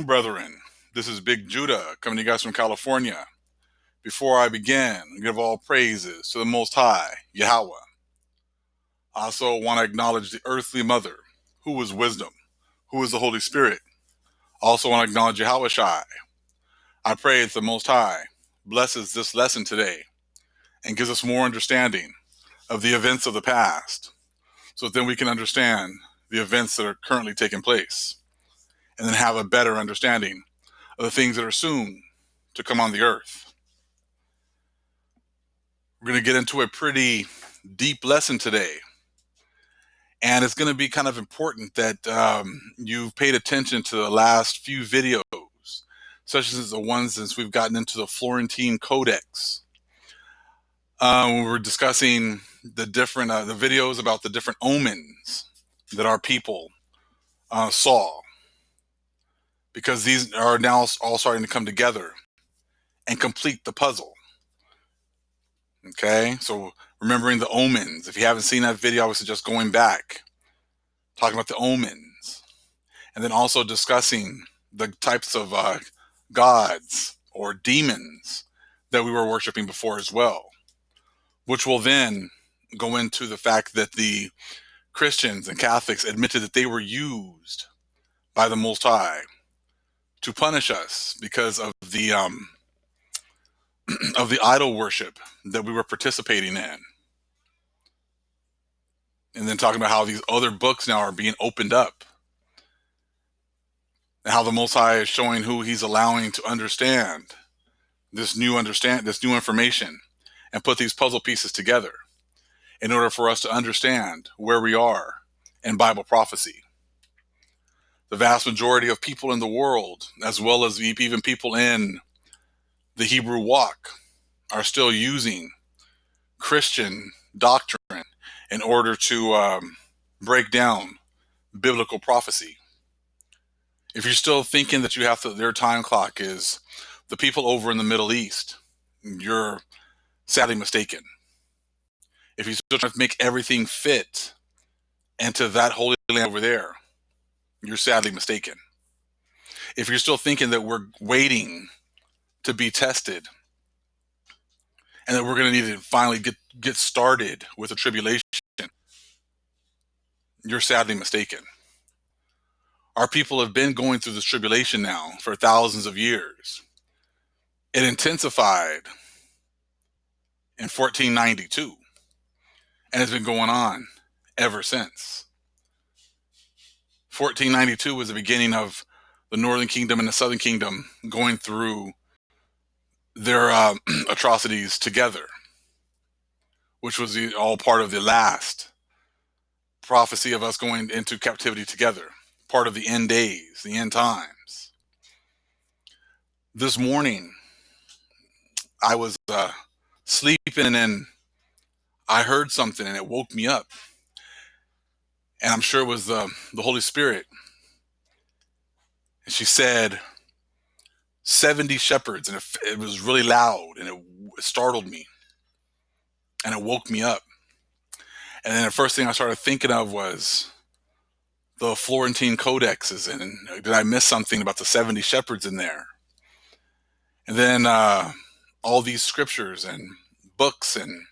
brethren. This is Big Judah coming to you guys from California. Before I begin, I give all praises to the Most High, Yahweh. I also want to acknowledge the earthly mother, who is wisdom, who is the Holy Spirit. I also want to acknowledge Yahweh Shai. I pray that the Most High blesses this lesson today and gives us more understanding of the events of the past, so that then we can understand the events that are currently taking place, and then have a better understanding of the things that are soon to come on the earth. We're going to get into a pretty deep lesson today, and it's going to be kind of important that you've paid attention to the last few videos, such as the ones since we've gotten into the Florentine Codex. We were discussing the different the videos about the different omens that our people saw, because these are now all starting to come together and complete the puzzle. Okay, so remembering the omens. If you haven't seen that video, I would suggest going back, talking about the omens, and then also discussing the types of gods or demons that we were worshiping before as well, which will then go into the fact that the Christians and Catholics admitted that they were used by the Most High to punish us because of the of the idol worship that we were participating in. And then talking about how these other books now are being opened up, and how the Most High is showing who He's allowing to understand this new information, and put these puzzle pieces together in order for us to understand where we are in Bible prophecy. The vast majority of people in the world, as well as even people in the Hebrew walk, are still using Christian doctrine in order to break down biblical prophecy. If you're still thinking that you have to, their time clock is the people over in the Middle East, you're sadly mistaken. If you still try to make everything fit into that holy land over there, you're sadly mistaken. If you're still thinking that we're waiting to be tested, and that we're going to need to finally get started with the tribulation, you're sadly mistaken. Our people have been going through this tribulation now for thousands of years. It intensified in 1492, and it's been going on ever since. 1492 was the beginning of the Northern Kingdom and the Southern Kingdom going through their atrocities together, which was all part of the last prophecy of us going into captivity together, part of the end days, the end times. This morning, I was sleeping, and then I heard something, and it woke me up. And I'm sure it was the Holy Spirit. And she said, 70 shepherds, and it was really loud, and it startled me, and it woke me up. And then the first thing I started thinking of was the Florentine Codexes, and did I miss something about the 70 shepherds in there? And then all these scriptures and books and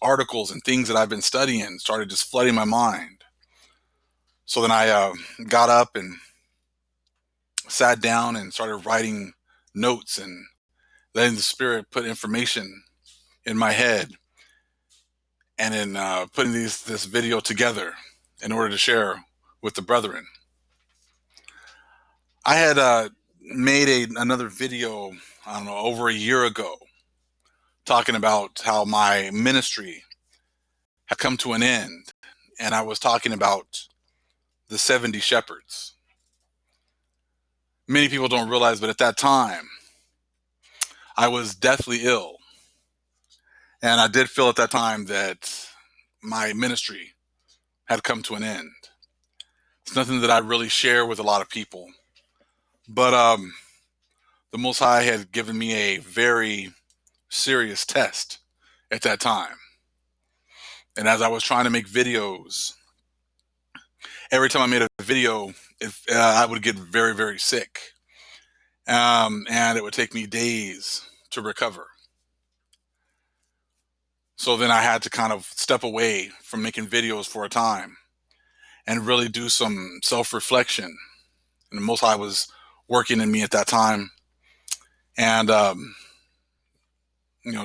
articles and things that I've been studying started just flooding my mind. So then I got up and sat down and started writing notes and letting the Spirit put information in my head, and then putting this video together in order to share with the brethren. I had made another video, I don't know, over a year ago, talking about how my ministry had come to an end, and I was talking about the 70 shepherds. Many people don't realize, but at that time, I was deathly ill. And I did feel at that time that my ministry had come to an end. It's nothing that I really share with a lot of people. But the Most High had given me a very serious test at that time. And as I was trying to make videos, every time I made a video, I would get very, very sick. and it would take me days to recover. So then I had to kind of step away from making videos for a time and really do some self-reflection. And the Most High was working in me at that time. And,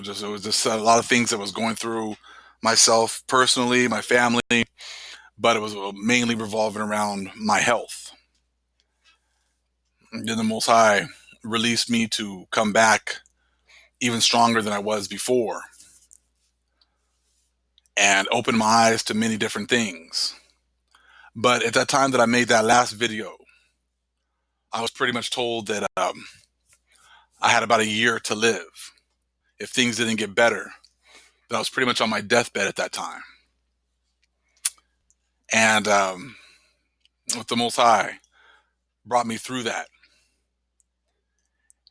just it was just a lot of things that was going through myself personally, my family, but it was mainly revolving around my health. And then the Most High released me to come back even stronger than I was before and open my eyes to many different things. But at that time that I made that last video, I was pretty much told that I had about a year to live. If things didn't get better, that I was pretty much on my deathbed at that time. And with the Most High brought me through that.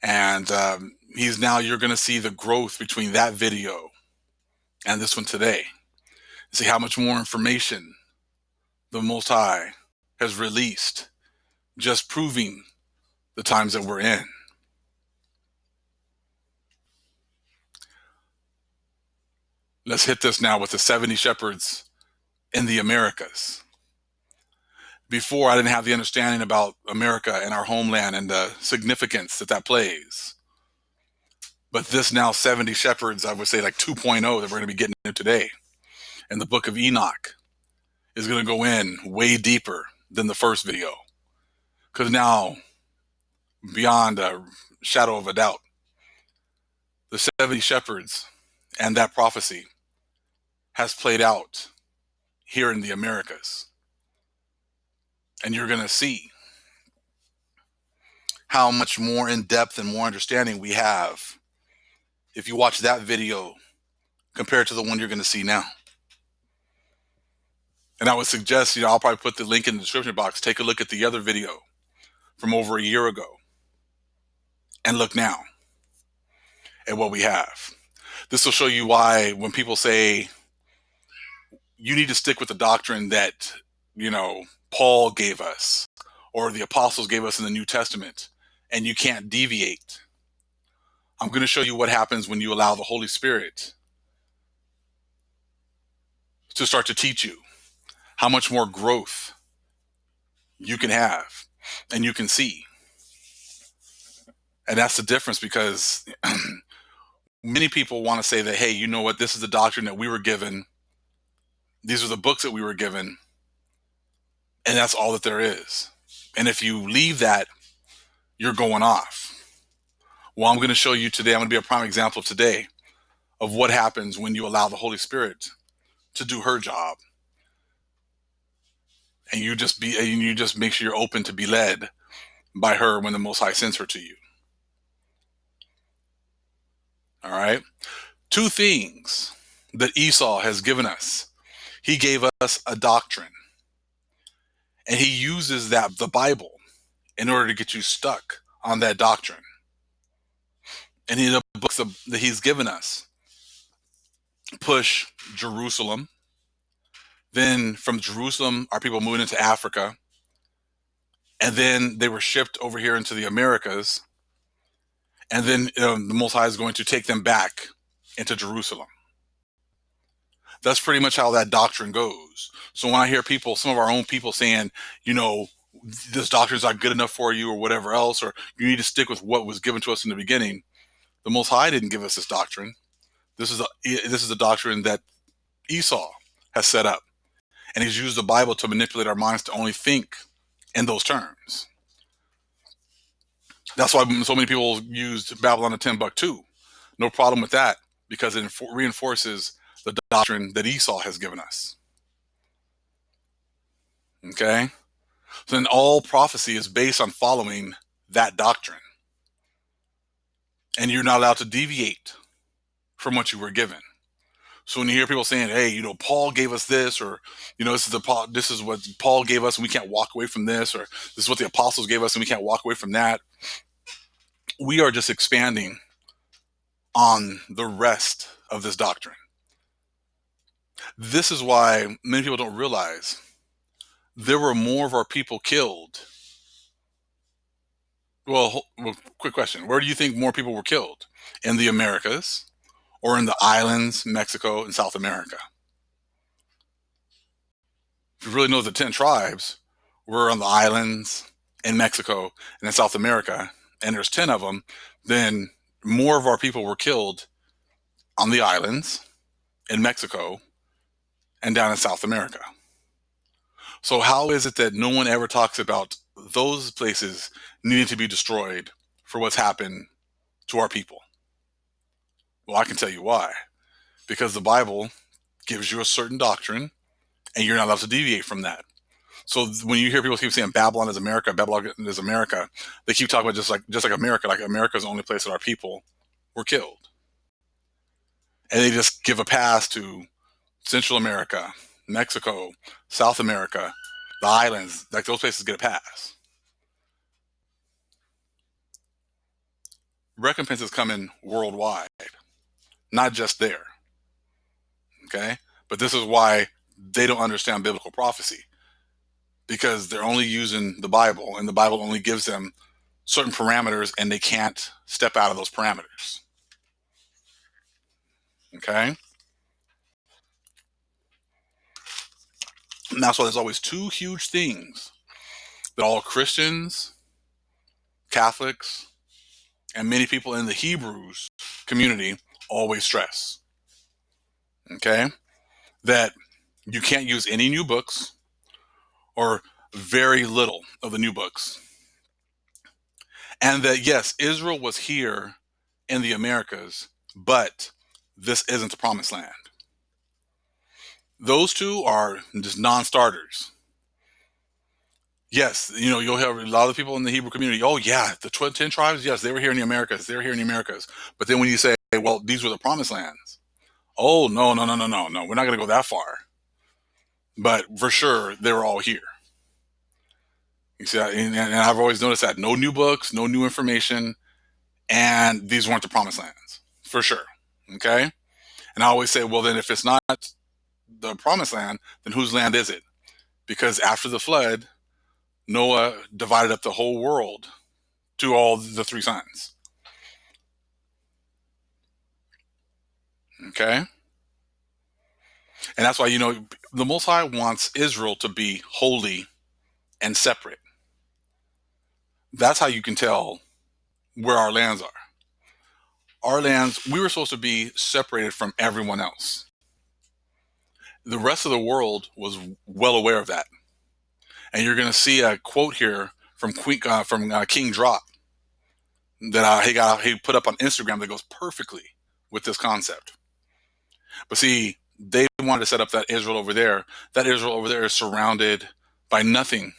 And you're going to see the growth between that video and this one today. See how much more information the Most High has released, just proving the times that we're in. Let's hit this now with the 70 shepherds in the Americas. Before, I didn't have the understanding about America and our homeland and the significance that plays. But this now 70 shepherds, I would say like 2.0 that we're going to be getting into today, in the book of Enoch, is going to go in way deeper than the first video. Because now, beyond a shadow of a doubt, the 70 shepherds and that prophecy has played out here in the Americas. And you're going to see how much more in depth and more understanding we have if you watch that video compared to the one you're going to see now. And I would suggest, I'll probably put the link in the description box. Take a look at the other video from over a year ago and look now at what we have. This will show you why when people say you need to stick with the doctrine that, Paul gave us or the apostles gave us in the New Testament, and you can't deviate. I'm going to show you what happens when you allow the Holy Spirit to start to teach you how much more growth you can have and you can see. And that's the difference, because many people want to say that, hey, you know what, this is the doctrine that we were given. These are the books that we were given. And that's all that there is. And if you leave that, you're going off. Well, I'm going to show you today, I'm going to be a prime example today of what happens when you allow the Holy Spirit to do her job. And you just make sure you're open to be led by her when the Most High sends her to you. All right. Two things that Esau has given us. He gave us a doctrine, and he uses the Bible, in order to get you stuck on that doctrine. And in the books that he's given us, push Jerusalem. Then from Jerusalem, our people moved into Africa. And then they were shipped over here into the Americas. And then the Most High is going to take them back into Jerusalem. That's pretty much how that doctrine goes. So when I hear some of our own people saying, this doctrine is not good enough for you or whatever else, or you need to stick with what was given to us in the beginning, the Most High didn't give us this doctrine. This is a doctrine that Esau has set up. And he's used the Bible to manipulate our minds to only think in those terms. That's why so many people used Babylon and Timbuktu. No problem with that, because it reinforces the doctrine that Esau has given us. Okay? So then all prophecy is based on following that doctrine. And you're not allowed to deviate from what you were given. So when you hear people saying, hey, Paul gave us this, or, this is what Paul gave us and we can't walk away from this, or this is what the apostles gave us and we can't walk away from that, we are just expanding on the rest of this doctrine. This is why many people don't realize there were more of our people killed Well, quick question. Where do you think more people were killed? In the Americas or in the islands, Mexico, and South America? If you really know the 10 tribes, we're on the islands in Mexico and in South America, and there's 10 of them, then more of our people were killed on the islands in Mexico and down in South America. So how is it that no one ever talks about those places needing to be destroyed for what's happened to our people? Well, I can tell you why. Because the Bible gives you a certain doctrine, and you're not allowed to deviate from that. So when you hear people keep saying Babylon is America, they keep talking about just like America, like America is the only place that our people were killed, and they just give a pass to Central America, Mexico, South America, the islands, like those places get a pass. Recompense is coming worldwide, not just there. Okay, but this is why they don't understand biblical prophecy, because they're only using the Bible, and the Bible only gives them certain parameters, and they can't step out of those parameters. Okay? And that's why there's always two huge things that all Christians, Catholics, and many people in the Hebrews community always stress. Okay? That you can't use any new books or very little of the new books. And that, yes, Israel was here in the Americas, but this isn't the promised land. Those two are just non-starters. Yes, you'll have a lot of people in the Hebrew community. Oh, yeah, the 10 tribes, yes, they were here in the Americas. They were here in the Americas. But then when you say, well, these were the promised lands. Oh, no, no, no, no, no, no. We're not going to go that far. But for sure, they were all here. You see, and I've always noticed that. No new books, no new information, and these weren't the promised lands. For sure. Okay? And I always say, well, then if it's not the promised land, then whose land is it? Because after the flood, Noah divided up the whole world to all the three sons. Okay? And that's why, the Most High wants Israel to be holy and separate. That's how you can tell where our lands are. Our lands, we were supposed to be separated from everyone else. The rest of the world was well aware of that. And you're going to see a quote here from King Drop that he put up on Instagram that goes perfectly with this concept. But see, they wanted to set up that Israel over there. That Israel over there is surrounded by nothing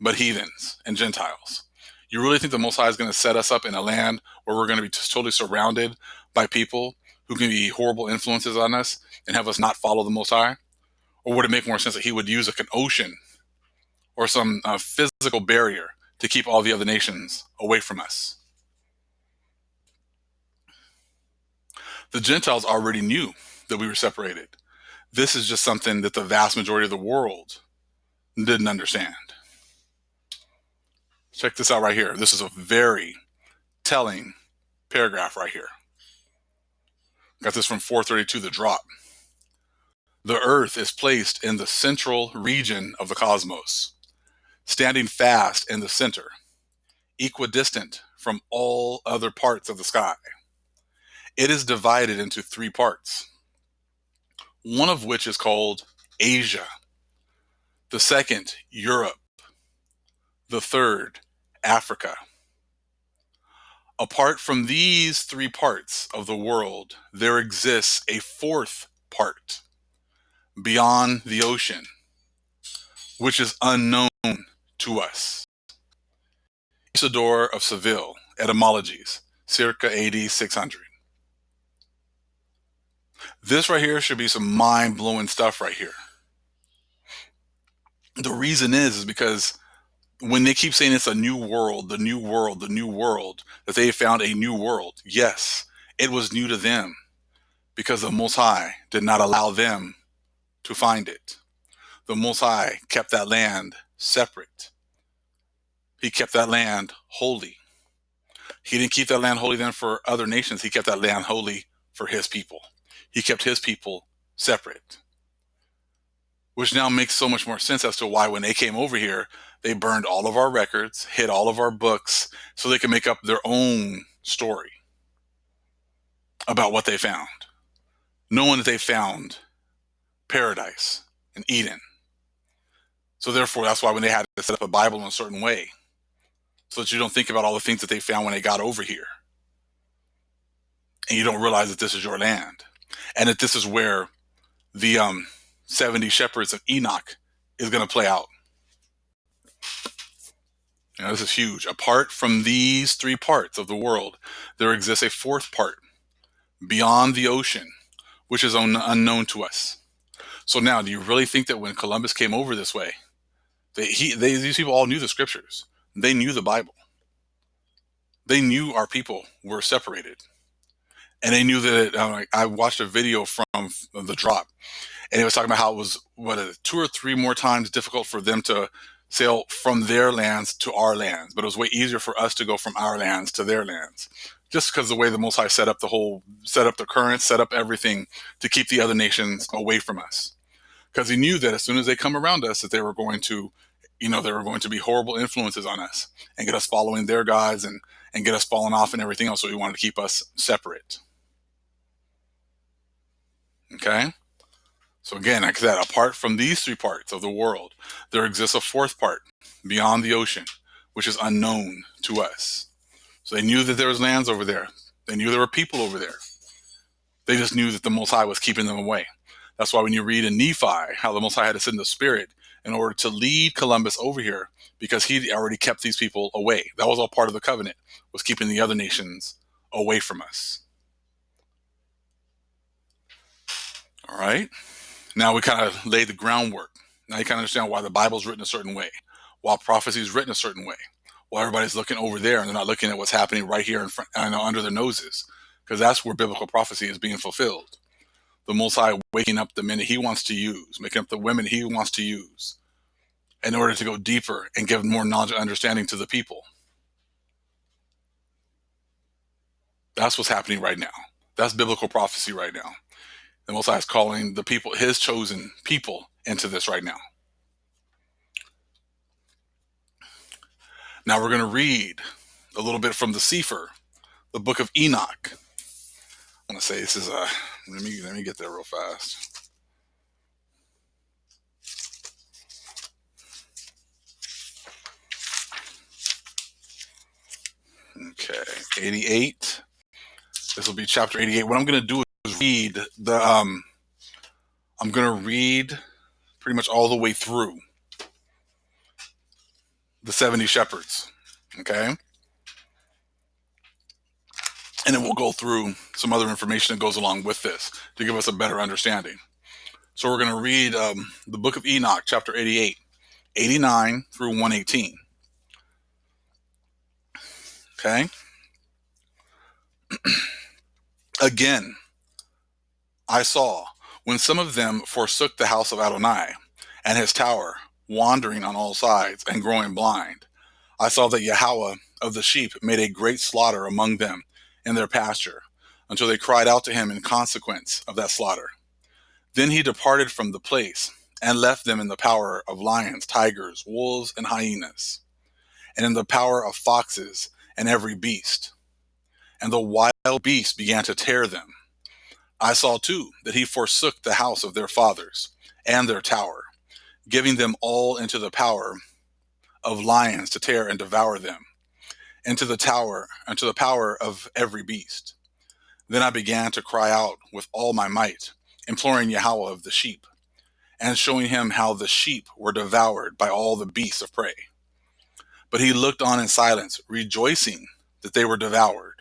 but heathens and Gentiles. You really think the Most High is going to set us up in a land where we're going to be totally surrounded by people who can be horrible influences on us and have us not follow the Most High? Or would it make more sense that he would use like an ocean or some physical barrier to keep all the other nations away from us? The Gentiles already knew that we were separated. This is just something that the vast majority of the world didn't understand. Check this out right here. This is a very telling paragraph right here. Got this from 432, The Drop. The earth is placed in the central region of the cosmos, standing fast in the center, equidistant from all other parts of the sky. It is divided into three parts, one of which is called Asia, the second, Europe, the third, Africa. Apart from these three parts of the world, there exists a fourth part beyond the ocean, which is unknown to us. Isidore of Seville, Etymologies, circa AD 600. This right here should be some mind-blowing stuff right here. The reason is because when they keep saying it's a new world, the new world, the new world, that they found a new world, yes, it was new to them because the Most High did not allow them to find it. The Most High kept that land separate. He kept that land holy. He didn't keep that land holy then for other nations. He kept that land holy for his people. He kept his people separate, which now makes so much more sense as to why when they came over here, they burned all of our records, hid all of our books, so they could make up their own story about what they found, knowing that they found paradise and Eden. So therefore, that's why when they had to set up a Bible in a certain way, so that you don't think about all the things that they found when they got over here, and you don't realize that this is your land, and that this is where the 70 shepherds of Enoch is going to play out. You know, this is huge. Apart from these three parts of the world, there exists a fourth part beyond the ocean, which is unknown to us. So now, do you really think that when Columbus came over this way, these people all knew the scriptures? They knew the Bible. They knew our people were separated. And they knew that I watched a video from the drop, and it was talking about how it was 2 or 3 more times difficult for them to sail from their lands to our lands, but it was way easier for us to go from our lands to their lands, just because the way the Most High set up the currents, set up everything to keep the other nations away from us, because he knew that as soon as they come around us, that they were going to be horrible influences on us and get us following their gods and get us falling off and everything else. So he wanted to keep us separate. Okay. So again, like I said, apart from these three parts of the world, there exists a fourth part beyond the ocean, which is unknown to us. So they knew that there was lands over there. They knew there were people over there. They just knew that the Most High was keeping them away. That's why when you read in Nephi, how the Most High had to send the Spirit in order to lead Columbus over here, because he already kept these people away. That was all part of the covenant, was keeping the other nations away from us. All right. Now we kind of laid the groundwork. Now you kind of understand why the Bible's written a certain way, why prophecy is written a certain way, why everybody's looking over there and they're not looking at what's happening right here in front, under their noses, because that's where biblical prophecy is being fulfilled. The Most High waking up the men he wants to use, making up the women he wants to use, in order to go deeper and give more knowledge and understanding to the people. That's what's happening right now. That's biblical prophecy right now. The Most High is calling the people, his chosen people, into this right now. Now we're going to read a little bit from the Sefer, the book of Enoch. I want to say this is let me get there real fast. Okay, 88. This will be chapter 88. What I'm going to do is read I'm going to read pretty much all the way through the 70 shepherds. Okay. And then we'll go through some other information that goes along with this to give us a better understanding. So we're going to read the book of Enoch, chapter 88, 89 through 118. Okay. Again, I saw when some of them forsook the house of Adonai and his tower, wandering on all sides and growing blind. I saw that Yahweh of the sheep made a great slaughter among them in their pasture, until they cried out to him in consequence of that slaughter. Then he departed from the place and left them in the power of lions, tigers, wolves, and hyenas, and in the power of foxes and every beast. And the wild beasts began to tear them. I saw too that he forsook the house of their fathers and their tower, giving them all into the power of lions to tear and devour them, into the power of every beast. Then I began to cry out with all my might, imploring Yahweh of the sheep, and showing him how the sheep were devoured by all the beasts of prey. But he looked on in silence, rejoicing that they were devoured,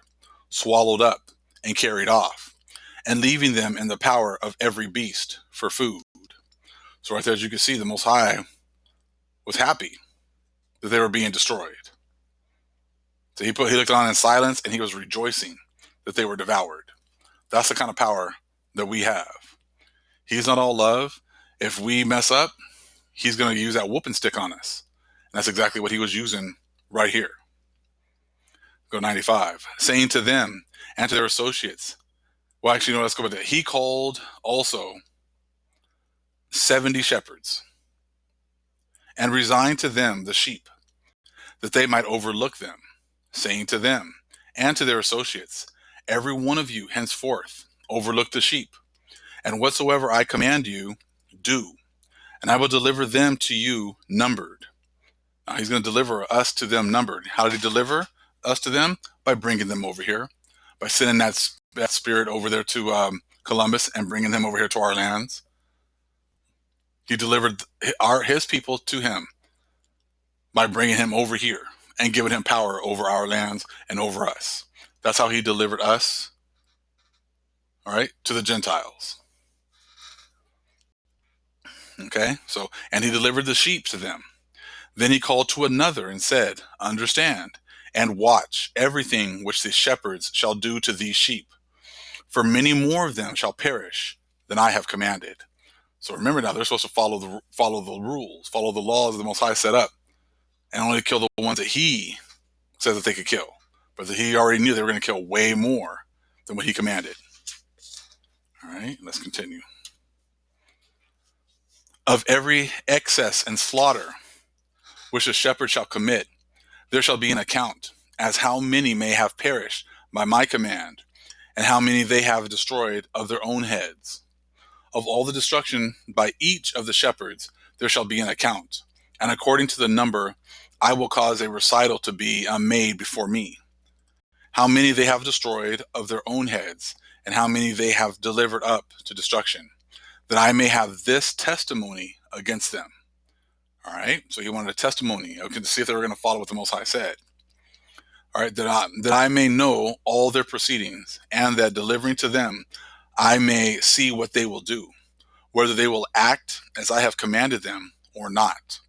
swallowed up, and carried off, and leaving them in the power of every beast for food. So right there, as you can see, the Most High was happy that they were being destroyed. So he looked on in silence, and he was rejoicing that they were devoured. That's the kind of power that we have. He's not all love. If we mess up, he's going to use that whooping stick on us. And that's exactly what he was using right here. Go 95. Saying to them and to their associates. Well, actually, no, let's go with that. He called also 70 shepherds and resigned to them the sheep, that they might overlook them, saying to them and to their associates, every one of you henceforth overlook the sheep, and whatsoever I command you, do, and I will deliver them to you numbered. Now he's going to deliver us to them numbered. How did he deliver us to them? By bringing them over here, by sending that spirit over there to Columbus and bringing them over here to our lands. He delivered his people to him by bringing him over here and giving him power over our lands and over us. That's how he delivered us, all right, to the Gentiles. Okay, so, and he delivered the sheep to them. Then he called to another and said, understand and watch everything which the shepherds shall do to these sheep, for many more of them shall perish than I have commanded. So remember now, they're supposed to follow the rules, follow the laws the Most High set up, and only kill the ones that he says that they could kill. But that he already knew they were going to kill way more than what he commanded. All right, let's continue. Of every excess and slaughter which the shepherd shall commit, there shall be an account, as how many may have perished by my command, and how many they have destroyed of their own heads. Of all the destruction by each of the shepherds, there shall be an account, and according to the number, I will cause a recital to be made before me. How many they have destroyed of their own heads, and how many they have delivered up to destruction, that I may have this testimony against them. All right, so he wanted a testimony, to see if they were going to follow what the Most High said. All right, that I may know all their proceedings, and that delivering to them, I may see what they will do, whether they will act as I have commanded them or not.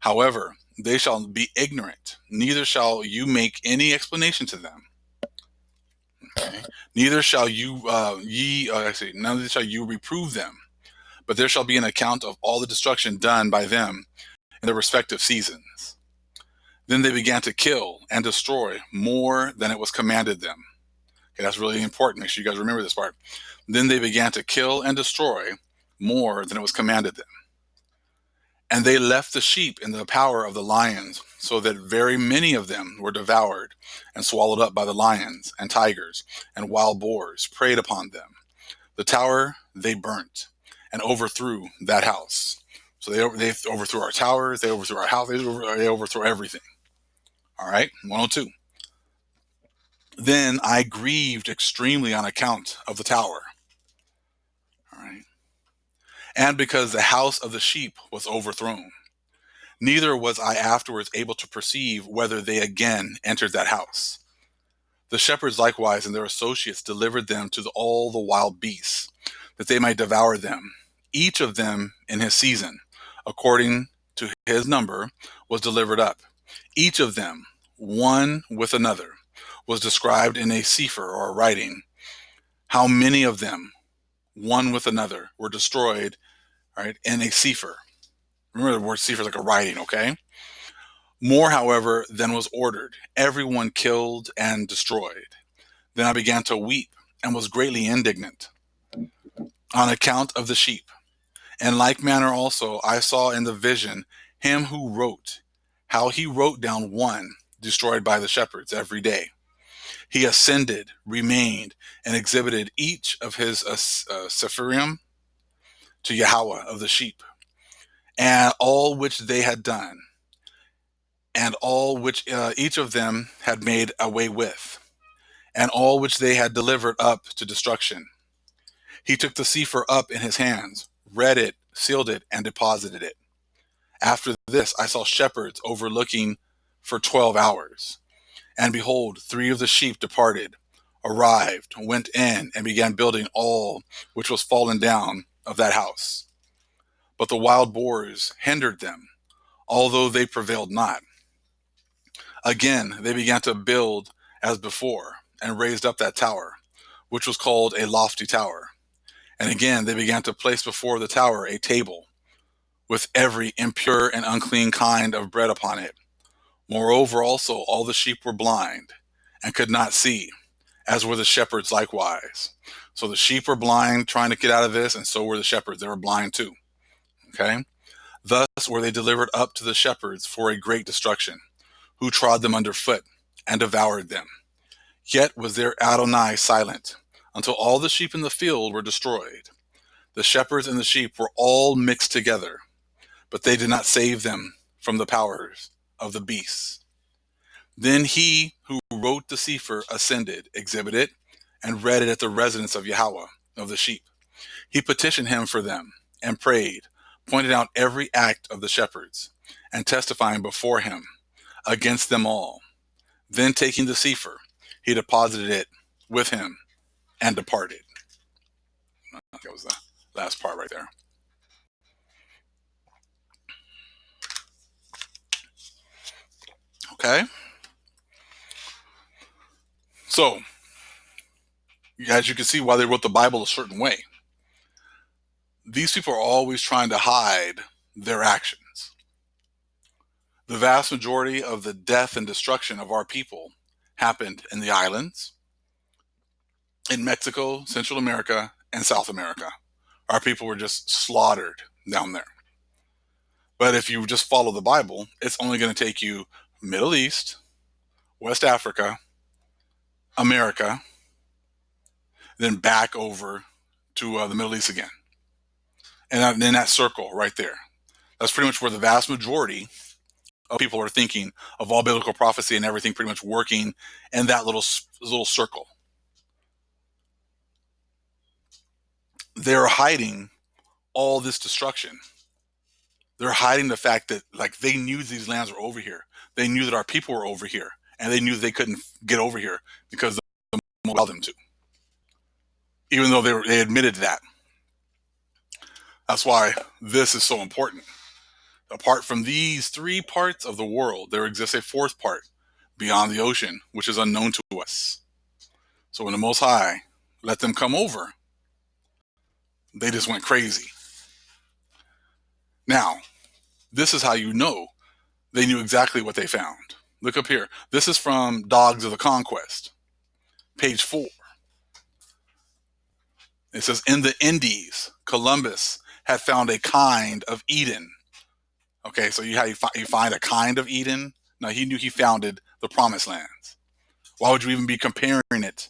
However, they shall be ignorant, neither shall you make any explanation to them. Okay. Neither shall you neither shall you reprove them, but there shall be an account of all the destruction done by them in their respective seasons. Then they began to kill and destroy more than it was commanded them. Okay, that's really important. Make sure you guys remember this part. Then they began to kill and destroy more than it was commanded them. And they left the sheep in the power of the lions, so that very many of them were devoured and swallowed up by the lions, and tigers and wild boars preyed upon them. The tower they burnt and overthrew that house. So they overthrew our towers, they overthrew our house, they overthrew everything. All right, 102. Then I grieved extremely on account of the tower. All right. And because the house of the sheep was overthrown. Neither was I afterwards able to perceive whether they again entered that house. The shepherds likewise and their associates delivered them to all the wild beasts, that they might devour them, each of them in his season, according to his number, was delivered up. Each of them, one with another, was described in a sefer or a writing. How many of them, one with another, were destroyed, right, in a sefer. Remember the word sefer is like a writing, okay? More, however, than was ordered, everyone killed and destroyed. Then I began to weep and was greatly indignant on account of the sheep. In like manner also I saw in the vision him who wrote, how he wrote down one destroyed by the shepherds every day. He ascended, remained, and exhibited each of his sephirim to Yahweh of the sheep, and all which they had done, and all which each of them had made away with, and all which they had delivered up to destruction. He took the sefer up in his hands, read it, sealed it, and deposited it. After this I saw shepherds overlooking for 12 hours. And behold, 3 of the sheep departed, arrived, went in, and began building all which was fallen down of that house. But the wild boars hindered them, although they prevailed not. Again they began to build as before, and raised up that tower, which was called a lofty tower. And again they began to place before the tower a table, with every impure and unclean kind of bread upon it. Moreover also all the sheep were blind, and could not see, as were the shepherds likewise. So the sheep were blind trying to get out of this, and so were the shepherds. They were blind too. Okay? Thus were they delivered up to the shepherds for a great destruction, who trod them under foot and devoured them. Yet was their Adonai silent, until all the sheep in the field were destroyed. The shepherds and the sheep were all mixed together, but they did not save them from the powers of the beasts. Then he who wrote the Sefer ascended, exhibited, and read it at the residence of Yahweh of the sheep. He petitioned him for them and prayed, pointed out every act of the shepherds, and testifying before him against them all. Then taking the Sefer, he deposited it with him and departed. That was the last part right there. Okay? So, as you can see, why they wrote the Bible a certain way. These people are always trying to hide their actions. The vast majority of the death and destruction of our people happened in the islands, in Mexico, Central America, and South America. Our people were just slaughtered down there. But if you just follow the Bible, it's only going to take you Middle East, West Africa, America, then back over to the Middle East again. And in that circle right there. That's pretty much where the vast majority of people are thinking of all biblical prophecy and everything pretty much working in that little circle. They're hiding all this destruction. They're hiding the fact that, like, they knew these lands were over here. They knew that our people were over here, and they knew they couldn't get over here because the allowed them to. Even though they admitted that. That's why this is so important. Apart from these three parts of the world, there exists a fourth part beyond the ocean, which is unknown to us. So when the Most High let them come over, they just went crazy. Now, this is how you know they knew exactly what they found. Look up here. This is from Dogs of the Conquest, page 4. It says, in the Indies, Columbus had found a kind of Eden. Okay, so you find a kind of Eden? No, he knew he founded the Promised Lands. Why would you even be comparing it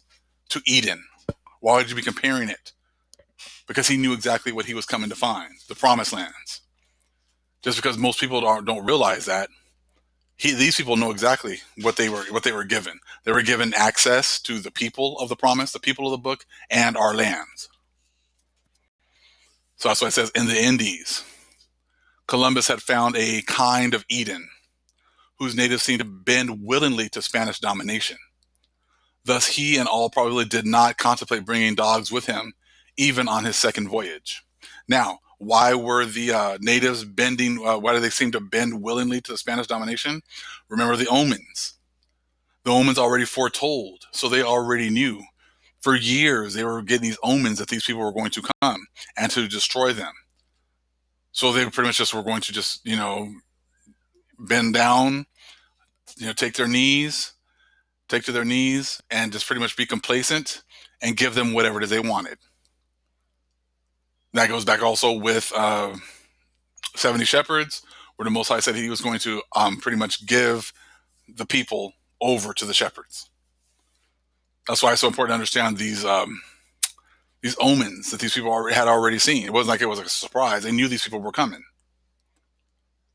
to Eden? Why would you be comparing it? Because he knew exactly what he was coming to find, the Promised Lands. Just because most people don't realize that, these people know exactly what they were given. They were given access to the people of the promise, the people of the book, and our lands. So that's why it says, in the Indies, Columbus had found a kind of Eden, whose natives seemed to bend willingly to Spanish domination. Thus, he in all probability did not contemplate bringing dogs with him, even on his second voyage. Now, why were the natives bending? Why do they seem to bend willingly to the Spanish domination? Remember the omens. The omens already foretold, so they already knew. For years, they were getting these omens that these people were going to come and to destroy them. So they pretty much just were going to just, bend down, take to their knees, and just pretty much be complacent and give them whatever it is they wanted. That goes back also with 70 shepherds, where the Most High said he was going to pretty much give the people over to the shepherds. That's why it's so important to understand these omens that these people had already seen. It wasn't like it was a surprise. They knew these people were coming.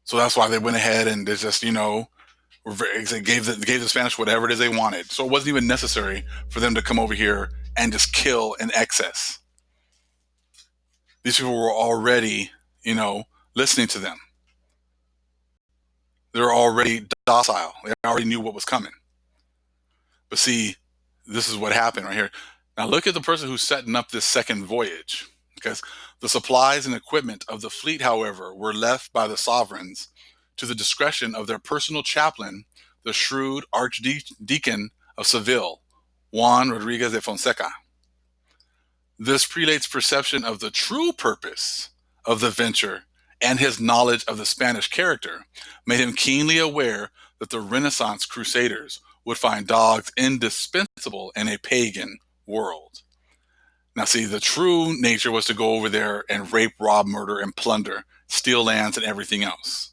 So that's why they went ahead and they just, they gave the Spanish whatever it is they wanted. So it wasn't even necessary for them to come over here and just kill in excess. These people were already, listening to them. They were already docile. They already knew what was coming. But see, this is what happened right here. Now look at the person who's setting up this second voyage, because the supplies and equipment of the fleet, however, were left by the sovereigns to the discretion of their personal chaplain, the shrewd Archdeacon of Seville, Juan Rodriguez de Fonseca. This prelate's perception of the true purpose of the venture and his knowledge of the Spanish character made him keenly aware that the Renaissance crusaders would find dogs indispensable in a pagan world. Now, see, the true nature was to go over there and rape, rob, murder, and plunder, steal lands and everything else.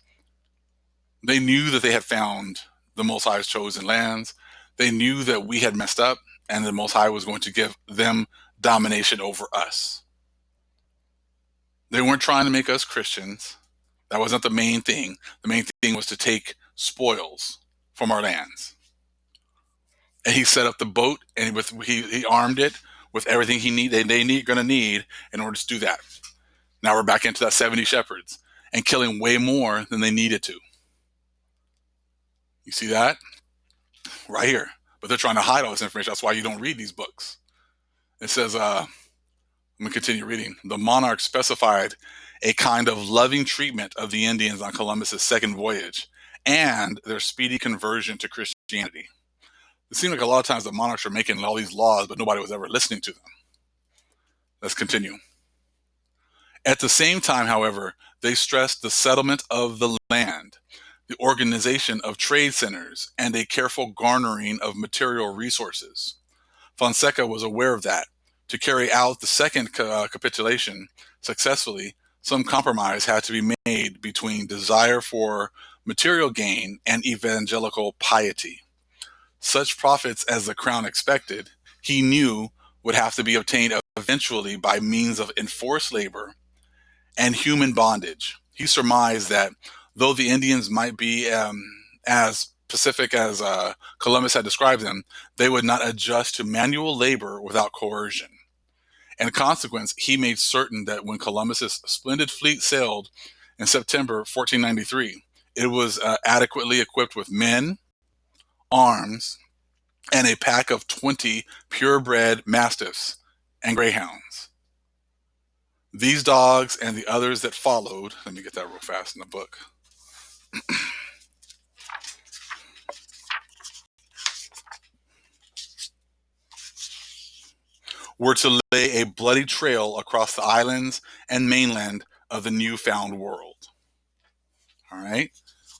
They knew that they had found the Most High's chosen lands. They knew that we had messed up and the Most High was going to give them domination over us. They weren't trying to make us Christians. That wasn't the main thing. The main thing was to take spoils from our lands. And he set up the boat, and he armed it with everything they going to need in order to do that. Now we're back into that 70 shepherds and killing way more than they needed to. You see that? Right here. But they're trying to hide all this information. That's why you don't read these books. It says, let me continue reading. The monarch specified a kind of loving treatment of the Indians on Columbus's second voyage and their speedy conversion to Christianity. It seemed like a lot of times the monarchs were making all these laws, but nobody was ever listening to them. Let's continue. At the same time, however, they stressed the settlement of the land, the organization of trade centers, and a careful garnering of material resources. Fonseca was aware of that. To carry out the second capitulation successfully, some compromise had to be made between desire for material gain and evangelical piety. Such profits as the crown expected, he knew, would have to be obtained eventually by means of enforced labor and human bondage. He surmised that though the Indians might be as pacific as Columbus had described them, they would not adjust to manual labor without coercion. In consequence, he made certain that when Columbus's splendid fleet sailed in September 1493, it was adequately equipped with men, arms, and a pack of 20 purebred mastiffs and greyhounds. These dogs and the others that followed, let me get that real fast in the book. Were to lay a bloody trail across the islands and mainland of the newfound world. All right.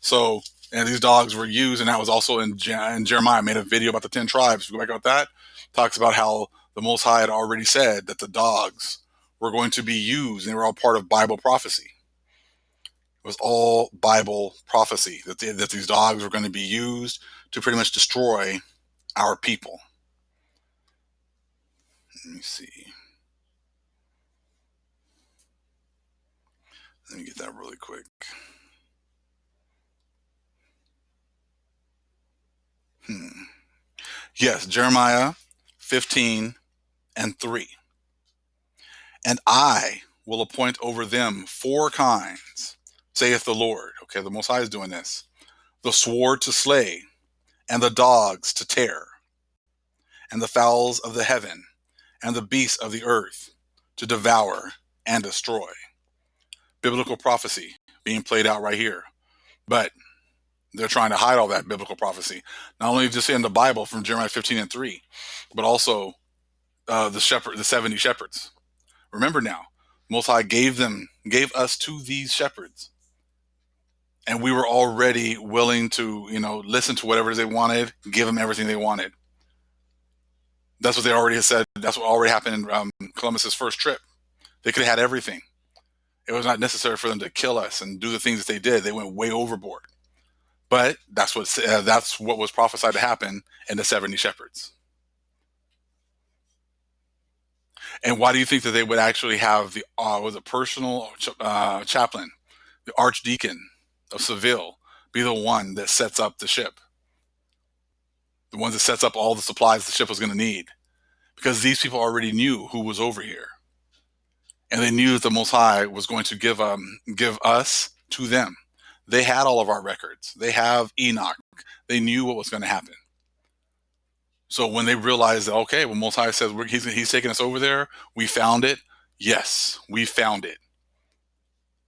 So, and these dogs were used, and that was also in Jeremiah. I made a video about the 10 tribes. Go back about that. Talks about how the Most High had already said that the dogs were going to be used, and they were all part of Bible prophecy. It was all Bible prophecy that these dogs were going to be used to pretty much destroy our people. Let me see. Let me get that really quick. Yes, Jeremiah 15:3. And I will appoint over them 4 kinds, saith the Lord. Okay, the Most High is doing this. The sword to slay, and the dogs to tear, and the fowls of the heaven, and the beasts of the earth to devour and destroy. Biblical prophecy being played out right here. But they're trying to hide all that biblical prophecy. Not only just in the Bible from Jeremiah 15:3, but also the 70 shepherds. Remember now, Most High gave us to these shepherds. And we were already willing to, listen to whatever they wanted, give them everything they wanted. That's what they already had said. That's what already happened in Columbus's first trip. They could have had everything. It was not necessary for them to kill us and do the things that they did. They went way overboard. But that's what was prophesied to happen in the 70 shepherds. And why do you think that they would actually have the personal chaplain, the archdeacon of Seville, be the one that sets up the ship? The one that sets up all the supplies the ship was going to need. Because these people already knew who was over here. And they knew that the Most High was going to give us to them. They had all of our records. They have Enoch. They knew what was going to happen. So when they realized that, okay, when Most High says he's taking us over there, we found it. Yes, we found it.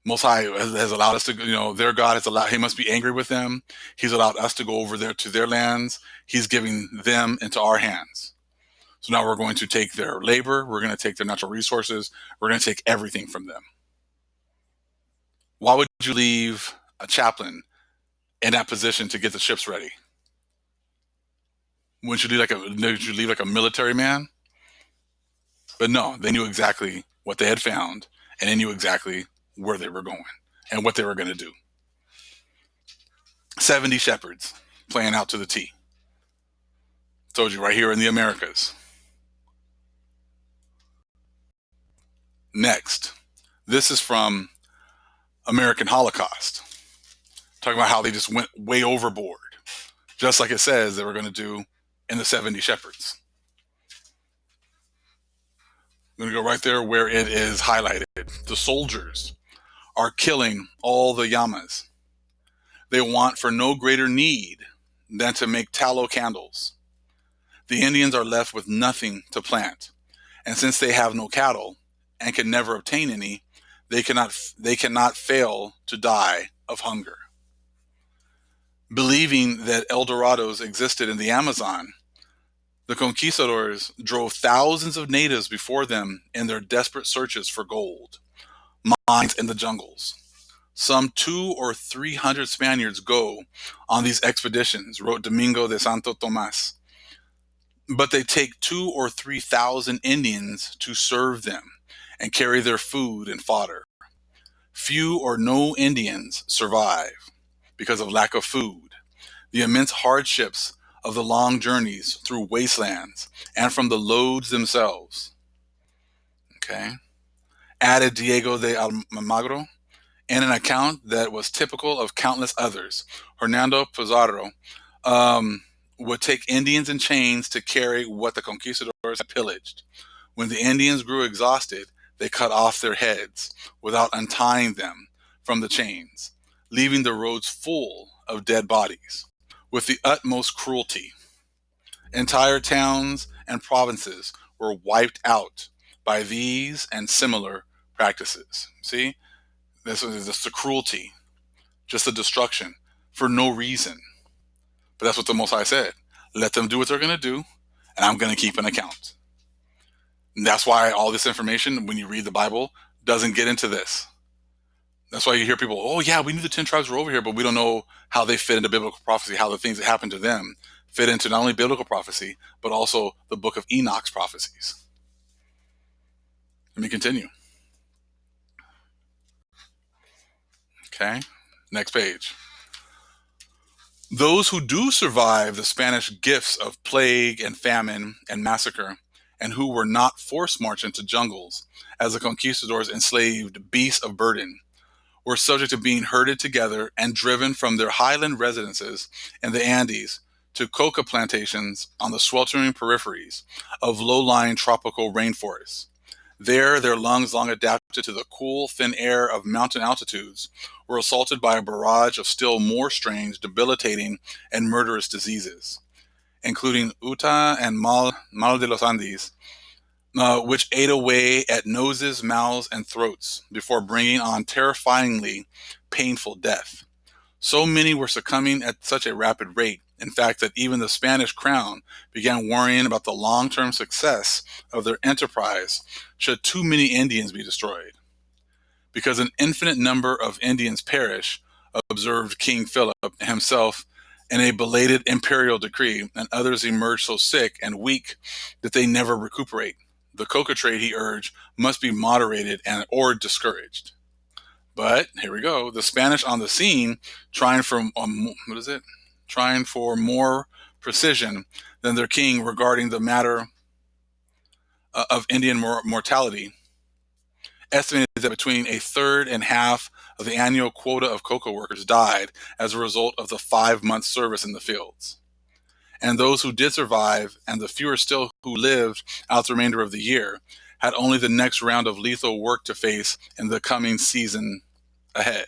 Most High has allowed us to, their God has allowed, he must be angry with them. He's allowed us to go over there to their lands. He's giving them into our hands. So now we're going to take their labor. We're going to take their natural resources. We're going to take everything from them. Why would you leave a chaplain in that position to get the ships ready? Wouldn't you leave like a military man? But no, they knew exactly what they had found, and they knew exactly where they were going and what they were going to do. 70 shepherds playing out to the T. Told you right here in the Americas. Next, this is from American Holocaust, talking about how they just went way overboard, just like it says they were going to do in the 70 shepherds. I'm going to go right there where it is highlighted. The soldiers are killing all the yamas. They want for no greater need than to make tallow candles. The Indians are left with nothing to plant, and since they have no cattle and can never obtain any, they cannot fail to die of hunger. Believing that El Dorados existed in the Amazon, the conquistadors drove thousands of natives before them in their desperate searches for gold, mines in the jungles. Some 200 or 300 Spaniards go on these expeditions, wrote Domingo de Santo Tomas. But they take 2,000 or 3,000 Indians to serve them and carry their food and fodder. Few or no Indians survive because of lack of food, the immense hardships of the long journeys through wastelands, and from the loads themselves. Okay. Added Diego de Almagro, in an account that was typical of countless others. Hernando Pizarro would take Indians in chains to carry what the conquistadors had pillaged. When the Indians grew exhausted, they cut off their heads without untying them from the chains, leaving the roads full of dead bodies with the utmost cruelty. Entire towns and provinces were wiped out by these and similar practices. See, this is just the cruelty, just the destruction for no reason. But that's what the Most High said. Let them do what they're going to do, and I'm going to keep an account. And that's why all this information, when you read the Bible, doesn't get into this. That's why you hear people, oh yeah, we knew the 10 tribes were over here, but we don't know how they fit into biblical prophecy, how the things that happened to them fit into not only biblical prophecy, but also the book of Enoch's prophecies. Let me continue. Okay, next page. Those who do survive the Spanish gifts of plague and famine and massacre, and who were not forced-marched into jungles as the conquistadors enslaved beasts of burden, were subject to being herded together and driven from their highland residences in the Andes to coca plantations on the sweltering peripheries of low-lying tropical rainforests. There, their lungs, long adapted to the cool, thin air of mountain altitudes, were assaulted by a barrage of still more strange, debilitating, and murderous diseases, including Uta and Mal de los Andes, which ate away at noses, mouths, and throats before bringing on terrifyingly painful death. So many were succumbing at such a rapid rate, in fact, that even the Spanish crown began worrying about the long-term success of their enterprise should too many Indians be destroyed. Because an infinite number of Indians perish, observed King Philip himself in a belated imperial decree, and others emerge so sick and weak that they never recuperate. The coca trade, he urged, must be moderated or discouraged. But here we go. The Spanish on the scene, trying for more precision than their king regarding the matter of Indian mortality, estimated that between a third and half of the annual quota of cocoa workers died as a result of the 5-month service in the fields. And those who did survive, and the fewer still who lived out the remainder of the year, had only the next round of lethal work to face in the coming season ahead.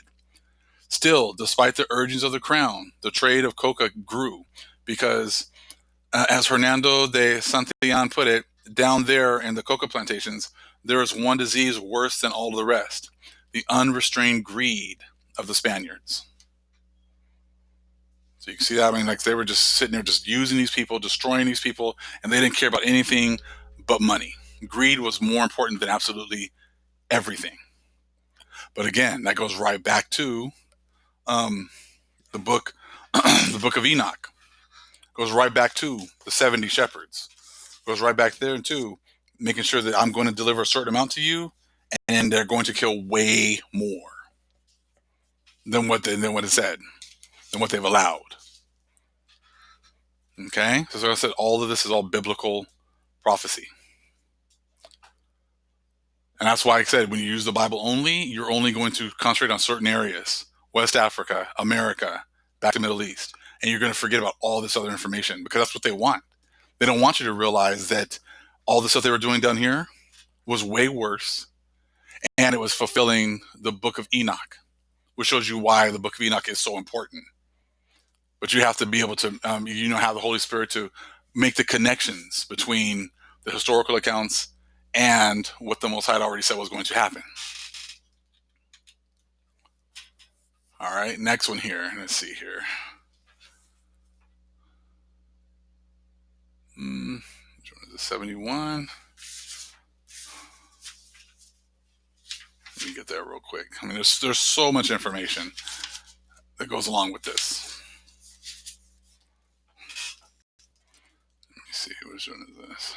Still, despite the urgings of the crown, the trade of coca grew because, as Hernando de Santillan put it, down there in the coca plantations, there is one disease worse than all the rest: the unrestrained greed of the Spaniards. So you can see that. I mean, like, they were just sitting there just using these people, destroying these people, and they didn't care about anything but money. Greed was more important than absolutely everything. But again, that goes right back to the book, the book of Enoch. Goes right back to the 70 shepherds. Goes right back there too, making sure that I'm going to deliver a certain amount to you, and they're going to kill way more than what it said, than what they've allowed. Okay, so as I said, all of this is all biblical prophecy. And that's why I said when you use the Bible only, you're only going to concentrate on certain areas. West Africa, America, back to Middle East. And you're going to forget about all this other information because that's what they want. They don't want you to realize that all the stuff they were doing down here was way worse, and it was fulfilling the book of Enoch, which shows you why the book of Enoch is so important. But you have to be able to, have the Holy Spirit to make the connections between the historical accounts and what the Most High had already said was going to happen. All right, next one here. Let's see here. Which one is this? 71. Let me get there real quick. I mean, there's so much information that goes along with this. Let me see. Which one is this?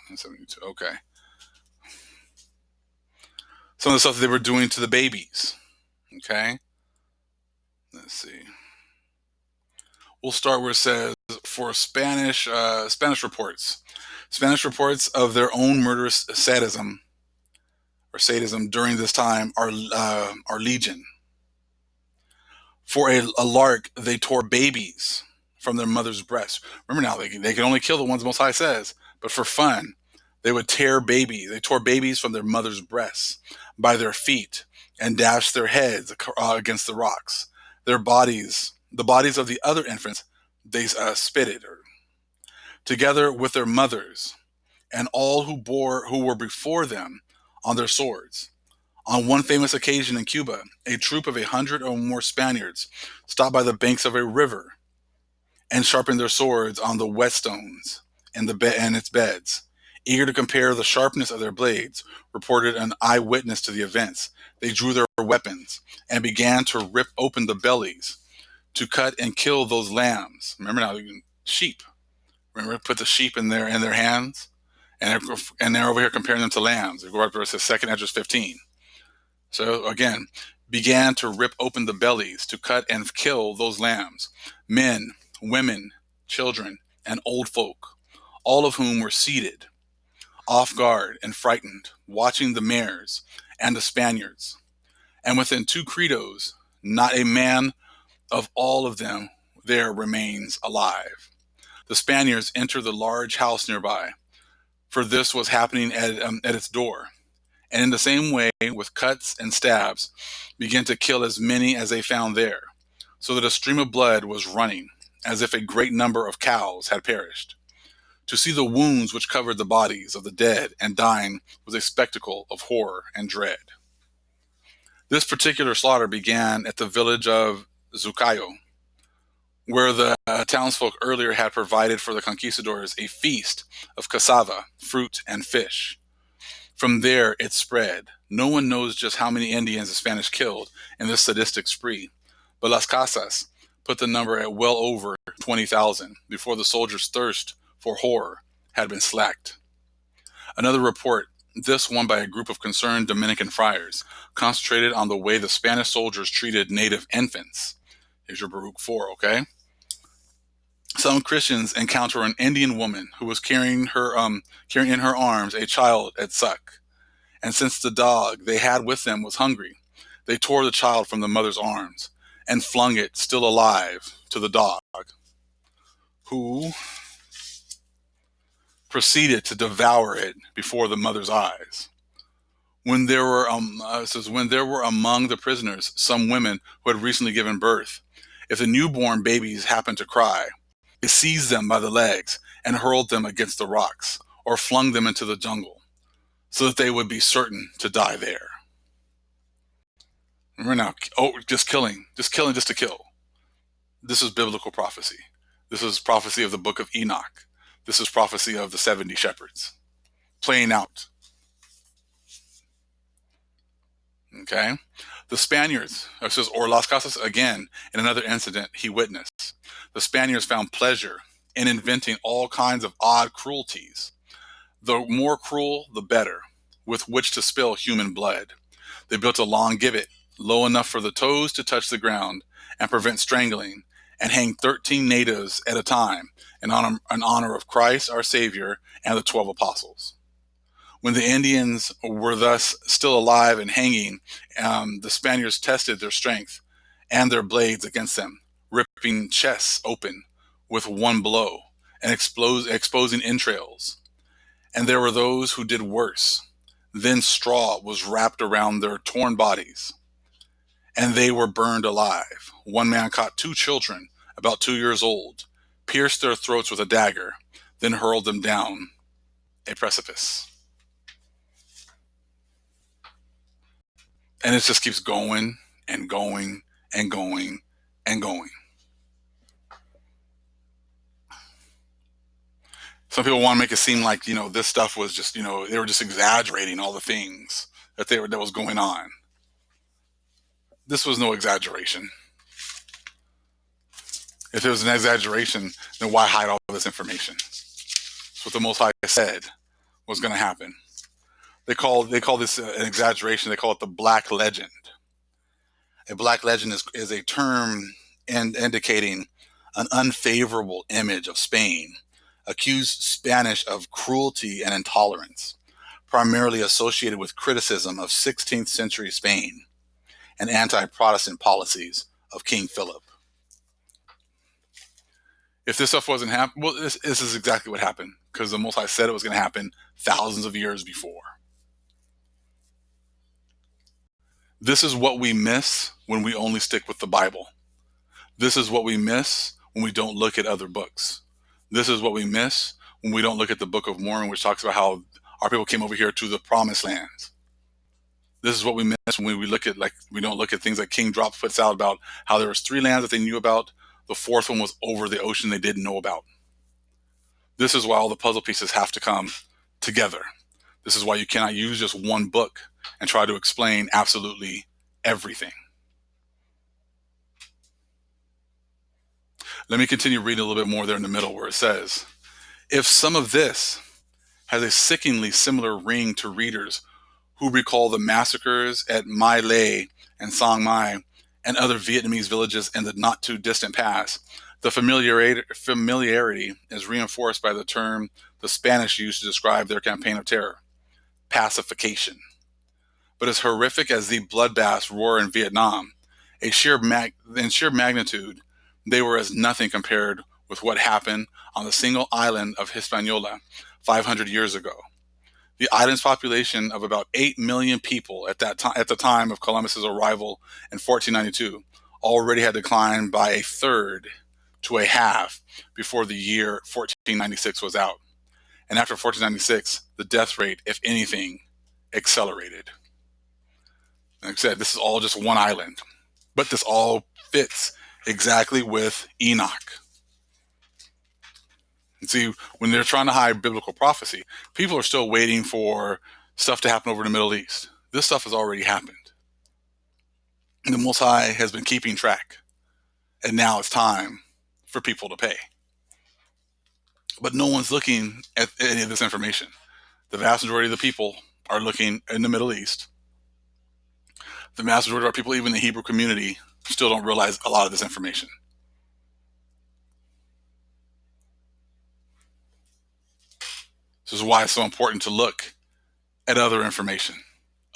172. Okay. Some of the stuff that they were doing to the babies. Okay. Let's see. We'll start where it says for Spanish reports. Spanish reports of their own murderous sadism during this time are legion. For a lark, they tore babies from their mother's breast. Remember now, they can only kill the ones the Most High says, but for fun, they would tear babies. They tore babies from their mother's breasts by their feet and dashed their heads against the rocks. The bodies of the other infants, they spitted together with their mothers and all who were before them on their swords. On one famous occasion in Cuba, a troop of 100 or more Spaniards stopped by the banks of a river and sharpened their swords on the whetstones and its beds. Eager to compare the sharpness of their blades, reported an eyewitness to the events. They drew their weapons and began to rip open the bellies to cut and kill those lambs. Remember now, sheep. Remember, put the sheep in their hands, and they're over here comparing them to lambs. They go right verse 2 Esdras 15. So again, began to rip open the bellies to cut and kill those lambs, men, women, children, and old folk, all of whom were seated, off guard and frightened, watching the mares and the Spaniards. And within 2 credos, not a man of all of them there remains alive. The Spaniards entered the large house nearby, for this was happening at its door, and in the same way, with cuts and stabs, began to kill as many as they found there, so that a stream of blood was running, as if a great number of cows had perished. To see the wounds which covered the bodies of the dead and dying was a spectacle of horror and dread. This particular slaughter began at the village of Zucayo, where the townsfolk earlier had provided for the conquistadors a feast of cassava, fruit, and fish. From there, it spread. No one knows just how many Indians the Spanish killed in this sadistic spree, but Las Casas put the number at well over 20,000 before the soldiers' thirst for horror had been slacked. Another report, this one by a group of concerned Dominican friars, concentrated on the way the Spanish soldiers treated native infants. Here's your Baruch 4, okay? Some Christians encounter an Indian woman who was carrying in her arms a child at suck. And since the dog they had with them was hungry, they tore the child from the mother's arms and flung it, still alive, to the dog, who proceeded to devour it before the mother's eyes. When there were among the prisoners some women who had recently given birth, if the newborn babies happened to cry, they seized them by the legs and hurled them against the rocks or flung them into the jungle, so that they would be certain to die there. Remember now, just killing just to kill. This is biblical prophecy. This is prophecy of the book of Enoch. This is prophecy of the 70 shepherds playing out. Okay? The Spaniards, it says, or Las Casas again, in another incident he witnessed. The Spaniards found pleasure and inventing all kinds of odd cruelties. The more cruel, the better, with which to spill human blood. They built a long gibbet, low enough for the toes to touch the ground and prevent strangling, and hanged 13 natives at a time in honor of Christ our Savior and the 12 apostles. When the Indians were thus still alive and hanging, the Spaniards tested their strength and their blades against them, ripping chests open with one blow and exposing entrails. And there were those who did worse. Then straw was wrapped around their torn bodies, and they were burned alive. One man caught 2 children, about 2 years old, pierced their throats with a dagger, then hurled them down a precipice. And it just keeps going and going and going and going. Some people want to make it seem like, this stuff was just, they were just exaggerating all the things that was going on. This was no exaggeration. If it was an exaggeration, then why hide all this information? That's what the Most High said was going to happen. They call this an exaggeration. They call it the Black Legend. A Black Legend is a term indicating an unfavorable image of Spain, accused Spanish of cruelty and intolerance, primarily associated with criticism of 16th century Spain and anti-Protestant policies of King Philip. If this stuff wasn't happening, well, this is exactly what happened, because the Most High said it was going to happen thousands of years before. This is what we miss when we only stick with the Bible. This is what we miss when we don't look at other books. This is what we miss when we don't look at the Book of Mormon, which talks about how our people came over here to the promised lands. This is what we miss when we don't look at things like King Drop puts out about how there was 3 lands that they knew about. The 4th one was over the ocean they didn't know about. This is why all the puzzle pieces have to come together. This is why you cannot use just one book and try to explain absolutely everything. Let me continue reading a little bit more there in the middle where it says, if some of this has a sickeningly similar ring to readers who recall the massacres at My Lai and Sang Mai and other Vietnamese villages in the not too distant past, the familiarity is reinforced by the term the Spanish used to describe their campaign of terror, pacification. But as horrific as the bloodbaths were in Vietnam, in sheer magnitude, they were as nothing compared with what happened on the single island of Hispaniola 500 years ago. The island's population of about 8 million people at the time of Columbus's arrival in 1492 already had declined by a third to a half before the year 1496 was out. And after 1496, the death rate, if anything, accelerated. Like I said, this is all just one island, but this all fits exactly with Enoch. And see, when they're trying to hide biblical prophecy, people are still waiting for stuff to happen over in the Middle East. This stuff has already happened. And the Most High has been keeping track. And now it's time for people to pay. But no one's looking at any of this information. The vast majority of the people are looking in the Middle East. The vast majority of our people, even in the Hebrew community, still don't realize a lot of this information. This is why it's so important to look at other information,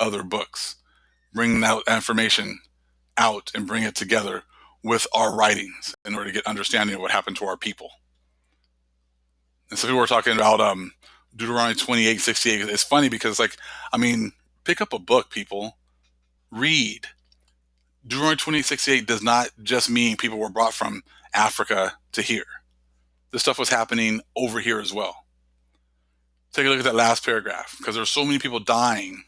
other books, bring that information out and bring it together with our writings in order to get understanding of what happened to our people. And so people were talking about Deuteronomy 28:68. It's funny because, pick up a book, people. Read. Deuteronomy 28:68 does not just mean people were brought from Africa to here. This stuff was happening over here as well. Take a look at that last paragraph, because there are so many people dying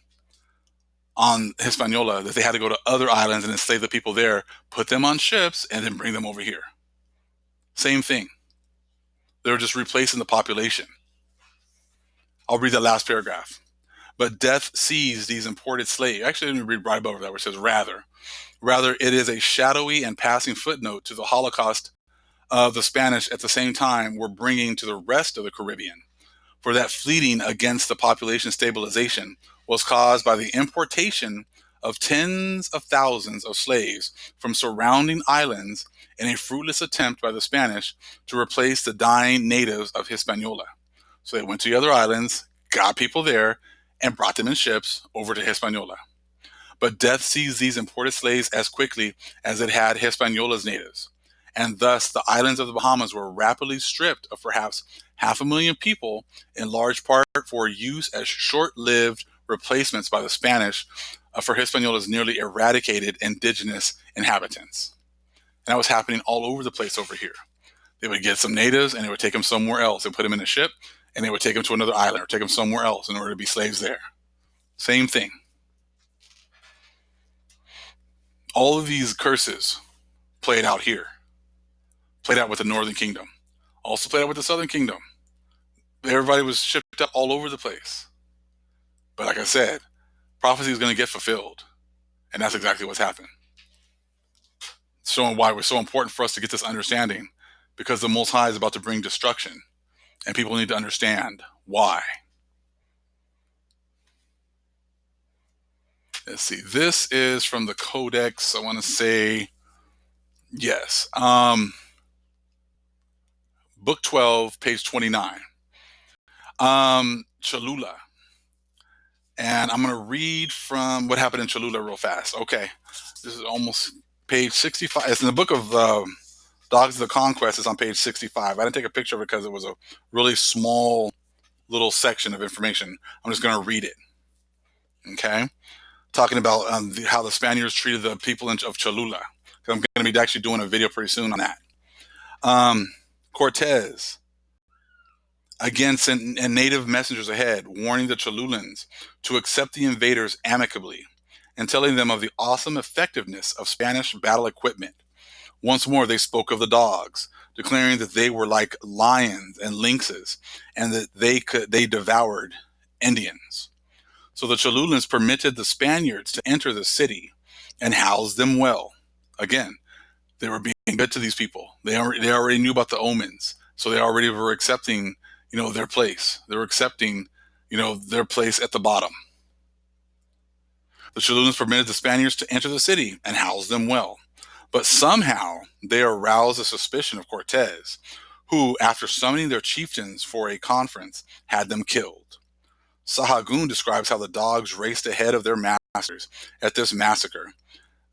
on Hispaniola that they had to go to other islands and enslave the people there, put them on ships, and then bring them over here. Same thing. They were just replacing the population. I'll read that last paragraph. But death seized these imported slaves. Actually, let me read right over that where it says, rather, it is a shadowy and passing footnote to the Holocaust of the Spanish at the same time were bringing to the rest of the Caribbean. For that fleeting against the population stabilization was caused by the importation of tens of thousands of slaves from surrounding islands in a fruitless attempt by the Spanish to replace the dying natives of Hispaniola. So they went to the other islands, got people there, and brought them in ships over to Hispaniola. But death seized these imported slaves as quickly as it had Hispaniola's natives, and thus the islands of the Bahamas were rapidly stripped of perhaps 500,000 people, in large part for use as short-lived replacements by the Spanish for Hispaniola's nearly eradicated indigenous inhabitants. And that was happening all over the place over here. They would get some natives and they would take them somewhere else and put them in a ship, and they would take them to another island or take them somewhere else in order to be slaves there. Same thing. All of these curses played out here, played out with the Northern Kingdom, also played out with the Southern Kingdom. Everybody was shipped up all over the place. But like I said, prophecy is going to get fulfilled. And that's exactly what's happened. Showing why it was so important for us to get this understanding, because the Most High is about to bring destruction. And people need to understand why. Let's see. This is from the Codex. I want to say, yes. Book 12, page 29. Cholula. And I'm going to read from what happened in Cholula real fast. Okay. This is almost page 65. It's in the book of Dogs of the Conquest. It's on page 65. I didn't take a picture of it because it was a really small little section of information. I'm just going to read it. Okay. Talking about how the Spaniards treated the people of Cholula. I'm going to be actually doing a video pretty soon on that. Cortez again sent native messengers ahead, warning the Cholulans to accept the invaders amicably and telling them of the awesome effectiveness of Spanish battle equipment. Once more, they spoke of the dogs, declaring that they were like lions and lynxes and that they devoured Indians. So the Cholulans permitted the Spaniards to enter the city and housed them well. Again, they were being good to these people. They already knew about the omens, so they already were accepting, their place. They were accepting, their place at the bottom. The Cholulans permitted the Spaniards to enter the city and house them well. But somehow they aroused the suspicion of Cortez, who, after summoning their chieftains for a conference, had them killed. Sahagún describes how the dogs raced ahead of their masters at this massacre,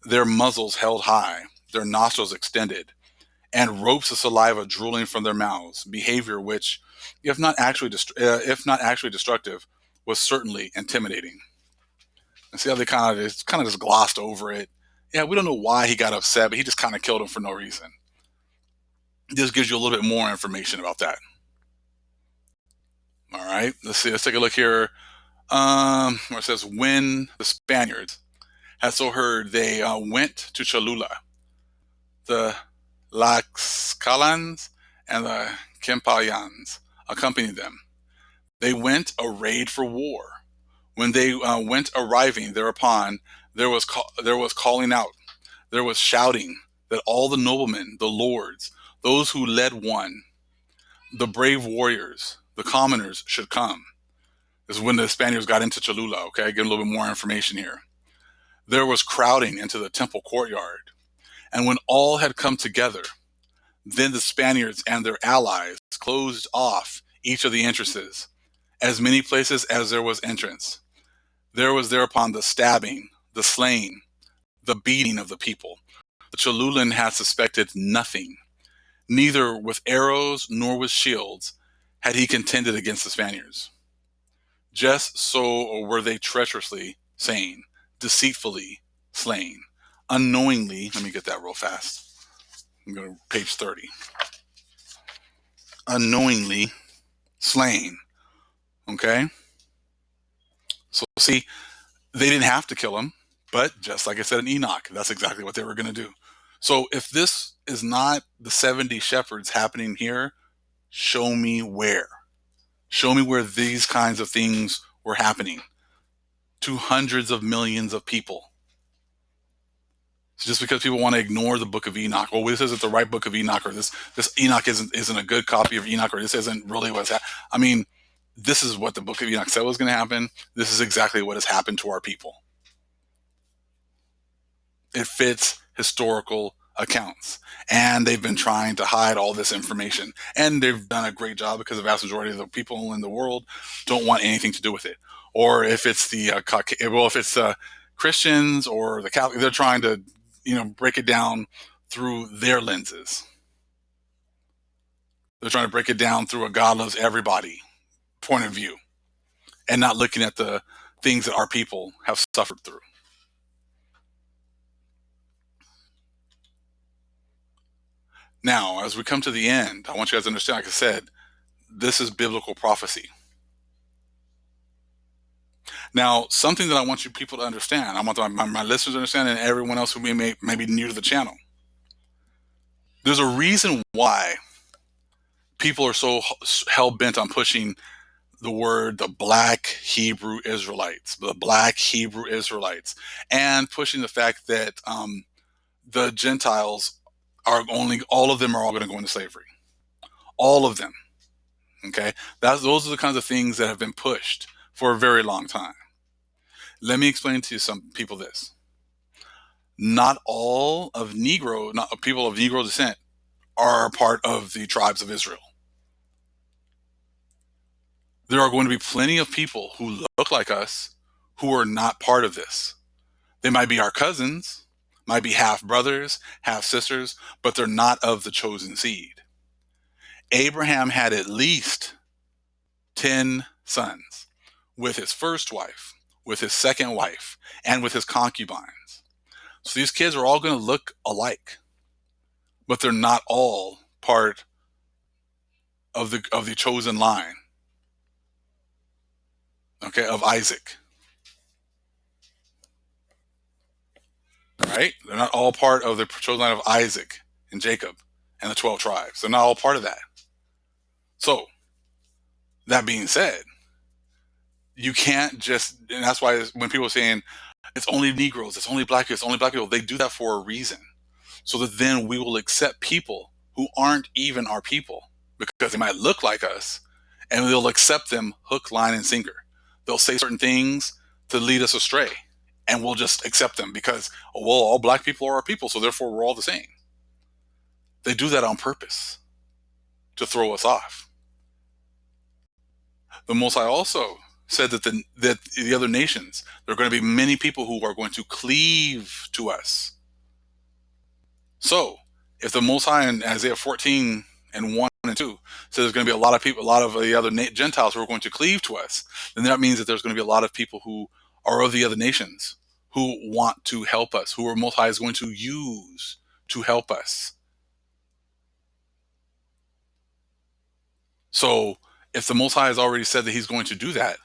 their muzzles held high, their nostrils extended, and ropes of saliva drooling from their mouths, behavior which, if not actually destructive, was certainly intimidating. And see how they kind of just glossed over it. Yeah, we don't know why he got upset, but he just kind of killed him for no reason. This gives you a little bit more information about that. All right, let's see. Let's take a look here. Where it says, when the Spaniards had so heard, they went to Cholula. The Tlaxcalans and the Kempayans accompanied them. They went arrayed for war. When they went arriving thereupon, there was calling out, there was shouting that all the noblemen, the lords, those who led one, the brave warriors, the commoners should come. This is when the Spaniards got into Cholula, okay? Get a little bit more information here. There was crowding into the temple courtyard. And when all had come together, then the Spaniards and their allies closed off each of the entrances, as many places as there was entrance. There was thereupon the stabbing, the slaying, the beating of the people. The Cholulan had suspected nothing. Neither with arrows nor with shields had he contended against the Spaniards. Just so were they treacherously slain, deceitfully slain, unknowingly. Let me get that real fast. I'm going to page 30. Unknowingly slain. Okay? So see, they didn't have to kill him, but just like I said in Enoch, that's exactly what they were going to do. So if this is not the 70 shepherds happening here, show me where. Show me where these kinds of things were happening to hundreds of millions of people. Just because people want to ignore the book of Enoch, well, this isn't the right book of Enoch, or this Enoch isn't a good copy of Enoch, or this isn't really what's happening. I mean, this is what the book of Enoch said was going to happen. This is exactly what has happened to our people. It fits historical accounts, and they've been trying to hide all this information, and they've done a great job because the vast majority of the people in the world don't want anything to do with it. Or if it's the Christians or the Catholic, they're trying to break it down through their lenses. They're trying to break it down through a God loves everybody point of view, and not looking at the things that our people have suffered through. Now, as we come to the end, I want you guys to understand, like I said, this is biblical prophecy. Now, something that I want you people to understand, I want my listeners to understand, and everyone else who may be new to the channel. There's a reason why people are so hell-bent on pushing the word, the black Hebrew Israelites, and pushing the fact that the Gentiles all of them are all going to go into slavery. All of them. Okay? Those are the kinds of things that have been pushed for a very long time. Let me explain to you some people this. Not all of people of Negro descent are part of the tribes of Israel. There are going to be plenty of people who look like us who are not part of this. They might be our cousins, might be half brothers, half sisters, but they're not of the chosen seed. Abraham had at least 10 sons with his first wife, with his second wife, and with his concubines. So these kids are all going to look alike, but they're not all part of the chosen line, okay, of Isaac. Right? They're not all part of the chosen line of Isaac and Jacob and the 12 tribes. They're not all part of that. So, that being said, you can't just, and that's why when people are saying it's only Negroes, it's only black people, they do that for a reason. So that then we will accept people who aren't even our people because they might look like us, and we'll accept them hook, line, and sinker. They'll say certain things to lead us astray, and we'll just accept them because, well, all black people are our people, so therefore we're all the same. They do that on purpose to throw us off. The Most High also said that the other nations, there are going to be many people who are going to cleave to us. So, if the Most High in Isaiah 14 and 1 and 2 says there's going to be a lot of the other Gentiles who are going to cleave to us, then that means that there's going to be a lot of people who are of the other nations who want to help us, who our Most High is going to use to help us. So, if the Most High has already said that he's going to do that,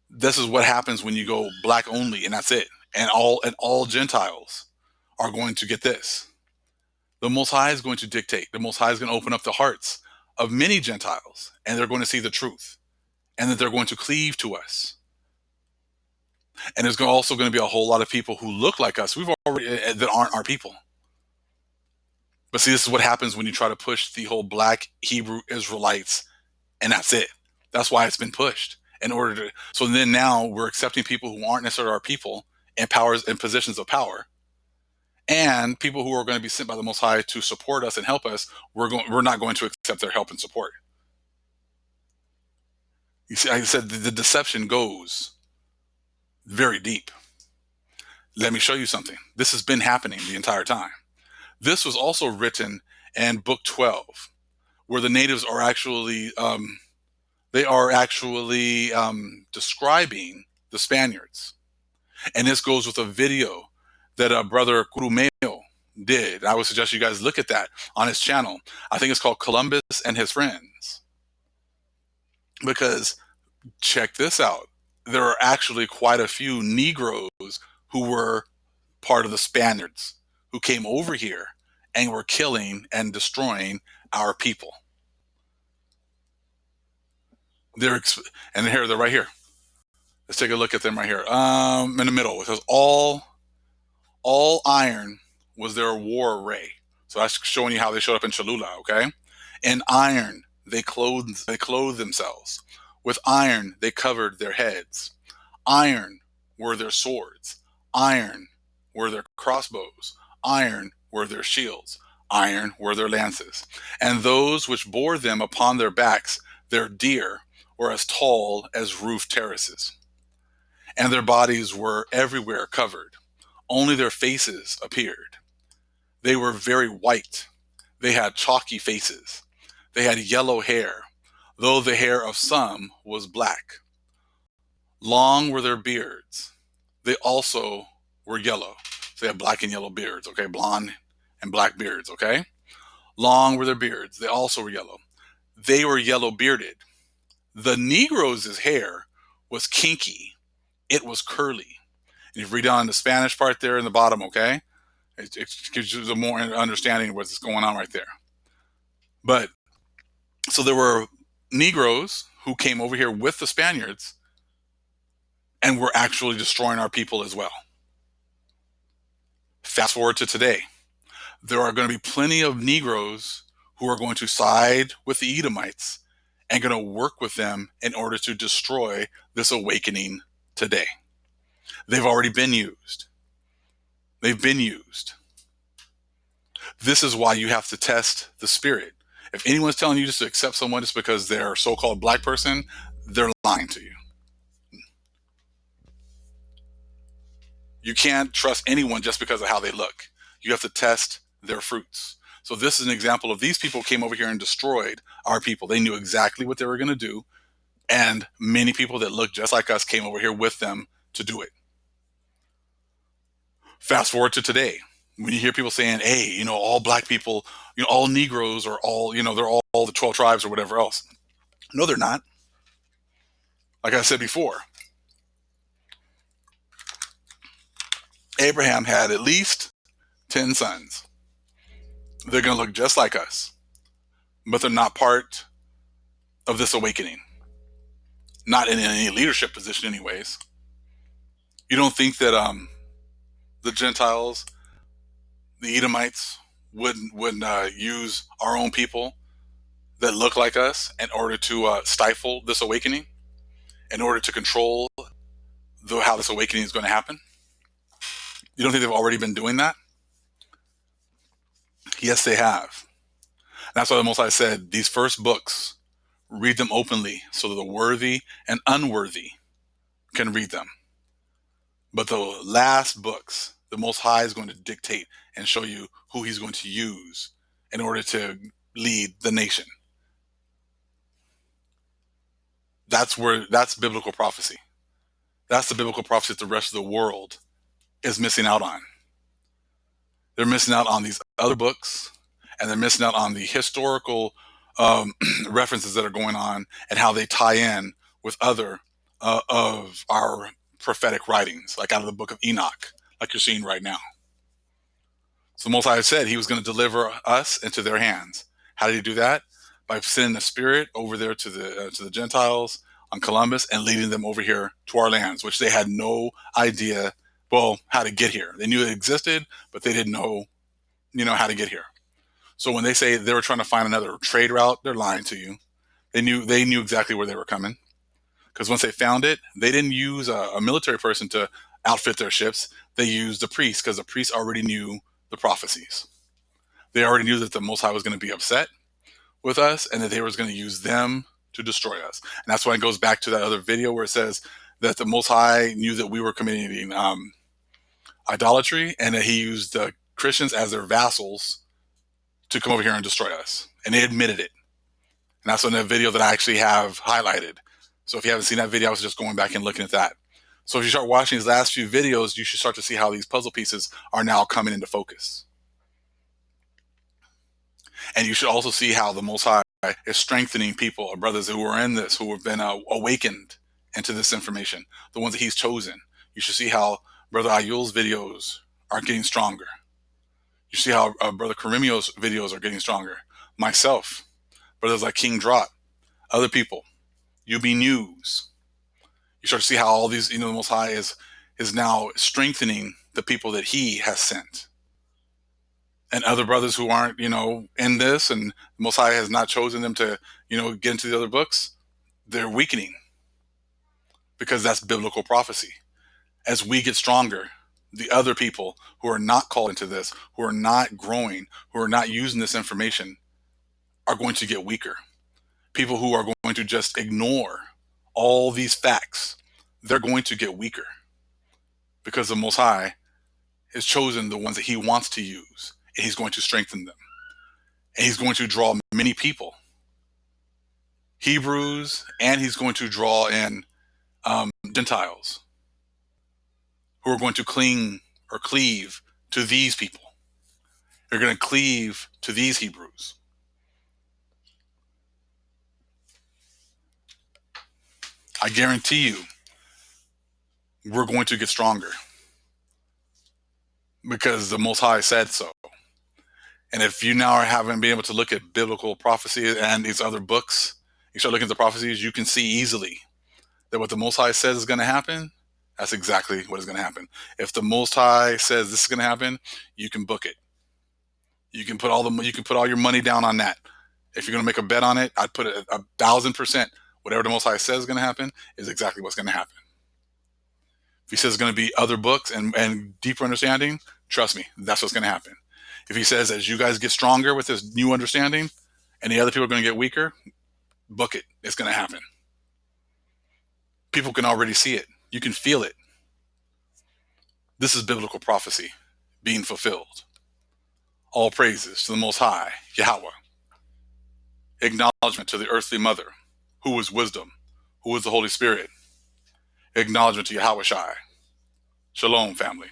this is what happens when you go black only, and that's it. And all Gentiles are going to get this. The Most High is going to dictate. The Most High is going to open up the hearts of many Gentiles, and they're going to see the truth, and that they're going to cleave to us. And there's also going to be a whole lot of people who look like us that aren't our people. But see, this is what happens when you try to push the whole black Hebrew Israelites, and that's it. That's why it's been pushed. So then now we're accepting people who aren't necessarily our people in positions of power, and people who are going to be sent by the Most High to support us and help us. We're not going to accept their help and support. You see, like I said, the deception goes very deep. Let me show you something. This has been happening the entire time. This was also written in Book 12, where the natives are actually describing the Spaniards. And this goes with a video that Brother Curumeo did. I would suggest you guys look at that on his channel. I think it's called Columbus and His Friends. Because check this out. There are actually quite a few Negroes who were part of the Spaniards who came over here and were killing and destroying our people. And here they're right here. Let's take a look at them right here. In the middle, it says all All iron was their war array. So that's showing you how they showed up in Cholula, okay? In iron, they clothed themselves. With iron, they covered their heads. Iron were their swords. Iron were their crossbows. Iron were their shields. Iron were their lances. And those which bore them upon their backs, their deer, were as tall as roof terraces. And their bodies were everywhere covered. Only their faces appeared. They were very white. They had chalky faces. They had yellow hair, though the hair of some was black. Long were their beards. They also were yellow. So they had black and yellow beards, okay? Blonde and black beards, okay? Long were their beards. They also were yellow. They were yellow bearded. The Negroes' hair was kinky. It was curly. And if you read down the Spanish part there in the bottom, okay? It gives you a more understanding of what's going on right there. But so there were Negroes who came over here with the Spaniards and were actually destroying our people as well. Fast forward to today. There are going to be plenty of Negroes who are going to side with the Edomites and going to work with them in order to destroy this awakening today. They've already been used. They've been used. This is why you have to test the spirit. If anyone's telling you just to accept someone just because they're a so-called black person, they're lying to you. You can't trust anyone just because of how they look. You have to test their fruits. So this is an example of these people came over here and destroyed our people. They knew exactly what they were going to do. And many people that look just like us came over here with them to do it. Fast forward to today. When you hear people saying, hey, all black people, all Negroes are all, they're all the 12 tribes or whatever else. No, they're not. Like I said before, Abraham had at least 10 sons. They're going to look just like us, but they're not part of this awakening. Not in any leadership position anyways. You don't think that the Gentiles, the Edomites, wouldn't use our own people that look like us in order to stifle this awakening, in order to control how this awakening is going to happen? You don't think they've already been doing that? Yes, they have. And that's why the Most High said, these first books, read them openly so that the worthy and unworthy can read them. But the last books, the Most High is going to dictate and show you who he's going to use in order to lead the nation. That's biblical prophecy. That's the biblical prophecy that the rest of the world is missing out on. They're missing out on these other books, and they're missing out on the historical references that are going on and how they tie in with other of our prophetic writings, like out of the book of Enoch, like you're seeing right now. So Most High said he was going to deliver us into their hands. How did he do that? By sending the Spirit over there to the Gentiles on Columbus and leading them over here to our lands, which they had no idea, how to get here. They knew it existed, but they didn't know, how to get here. So when they say they were trying to find another trade route, they're lying to you. They knew exactly where they were coming. Because once they found it, they didn't use a military person to outfit their ships. They used the priests, because the priests already knew the prophecies. They already knew that the Most High was going to be upset with us and that they was going to use them to destroy us. And that's why it goes back to that other video where it says that the Most High knew that we were committing idolatry, and that he used the Christians as their vassals to come over here and destroy us. And they admitted it. And that's in that video that I actually have highlighted. So if you haven't seen that video, I was just going back and looking at that. So if you start watching these last few videos, you should start to see how these puzzle pieces are now coming into focus. And you should also see how the Most High is strengthening people or brothers who are in this, who have been awakened into this information, the ones that he's chosen. You should see how Brother Ayul's videos are getting stronger. You see how Brother Karimio's videos are getting stronger. Myself, brothers like King Drop, other people, UB News. You start to see how all these, the Most High is is now strengthening the people that he has sent. And other brothers who aren't, in this, and the Most High has not chosen them to, get into the other books, they're weakening, because that's biblical prophecy. As we get stronger, the other people who are not called into this, who are not growing, who are not using this information, are going to get weaker. People who are going to just ignore all these facts, they're going to get weaker, because the Most High has chosen the ones that he wants to use, and he's going to strengthen them. And he's going to draw many people, Hebrews, and he's going to draw in Gentiles, who are going to cling or cleave to these people. They're going to cleave to these Hebrews. I guarantee you, we're going to get stronger, because the Most High said so. And if you now haven't been able to look at biblical prophecy and these other books, you start looking at the prophecies, you can see easily that what the Most High says is going to happen, that's exactly what is going to happen. If the Most High says this is going to happen, you can book it. You can put all your money down on that. If you're going to make a bet on it, I'd put it 1,000%. Whatever the Most High says is going to happen is exactly what's going to happen. If he says it's going to be other books and deeper understanding, trust me, that's what's going to happen. If he says, as you guys get stronger with this new understanding and the other people are going to get weaker, book it. It's going to happen. People can already see it. You can feel it. This is biblical prophecy being fulfilled. All praises to the Most High, Yahweh. Acknowledgement to the earthly mother, who is wisdom, who is the Holy Spirit. Acknowledgement to Yahweh Shai. Shalom, family.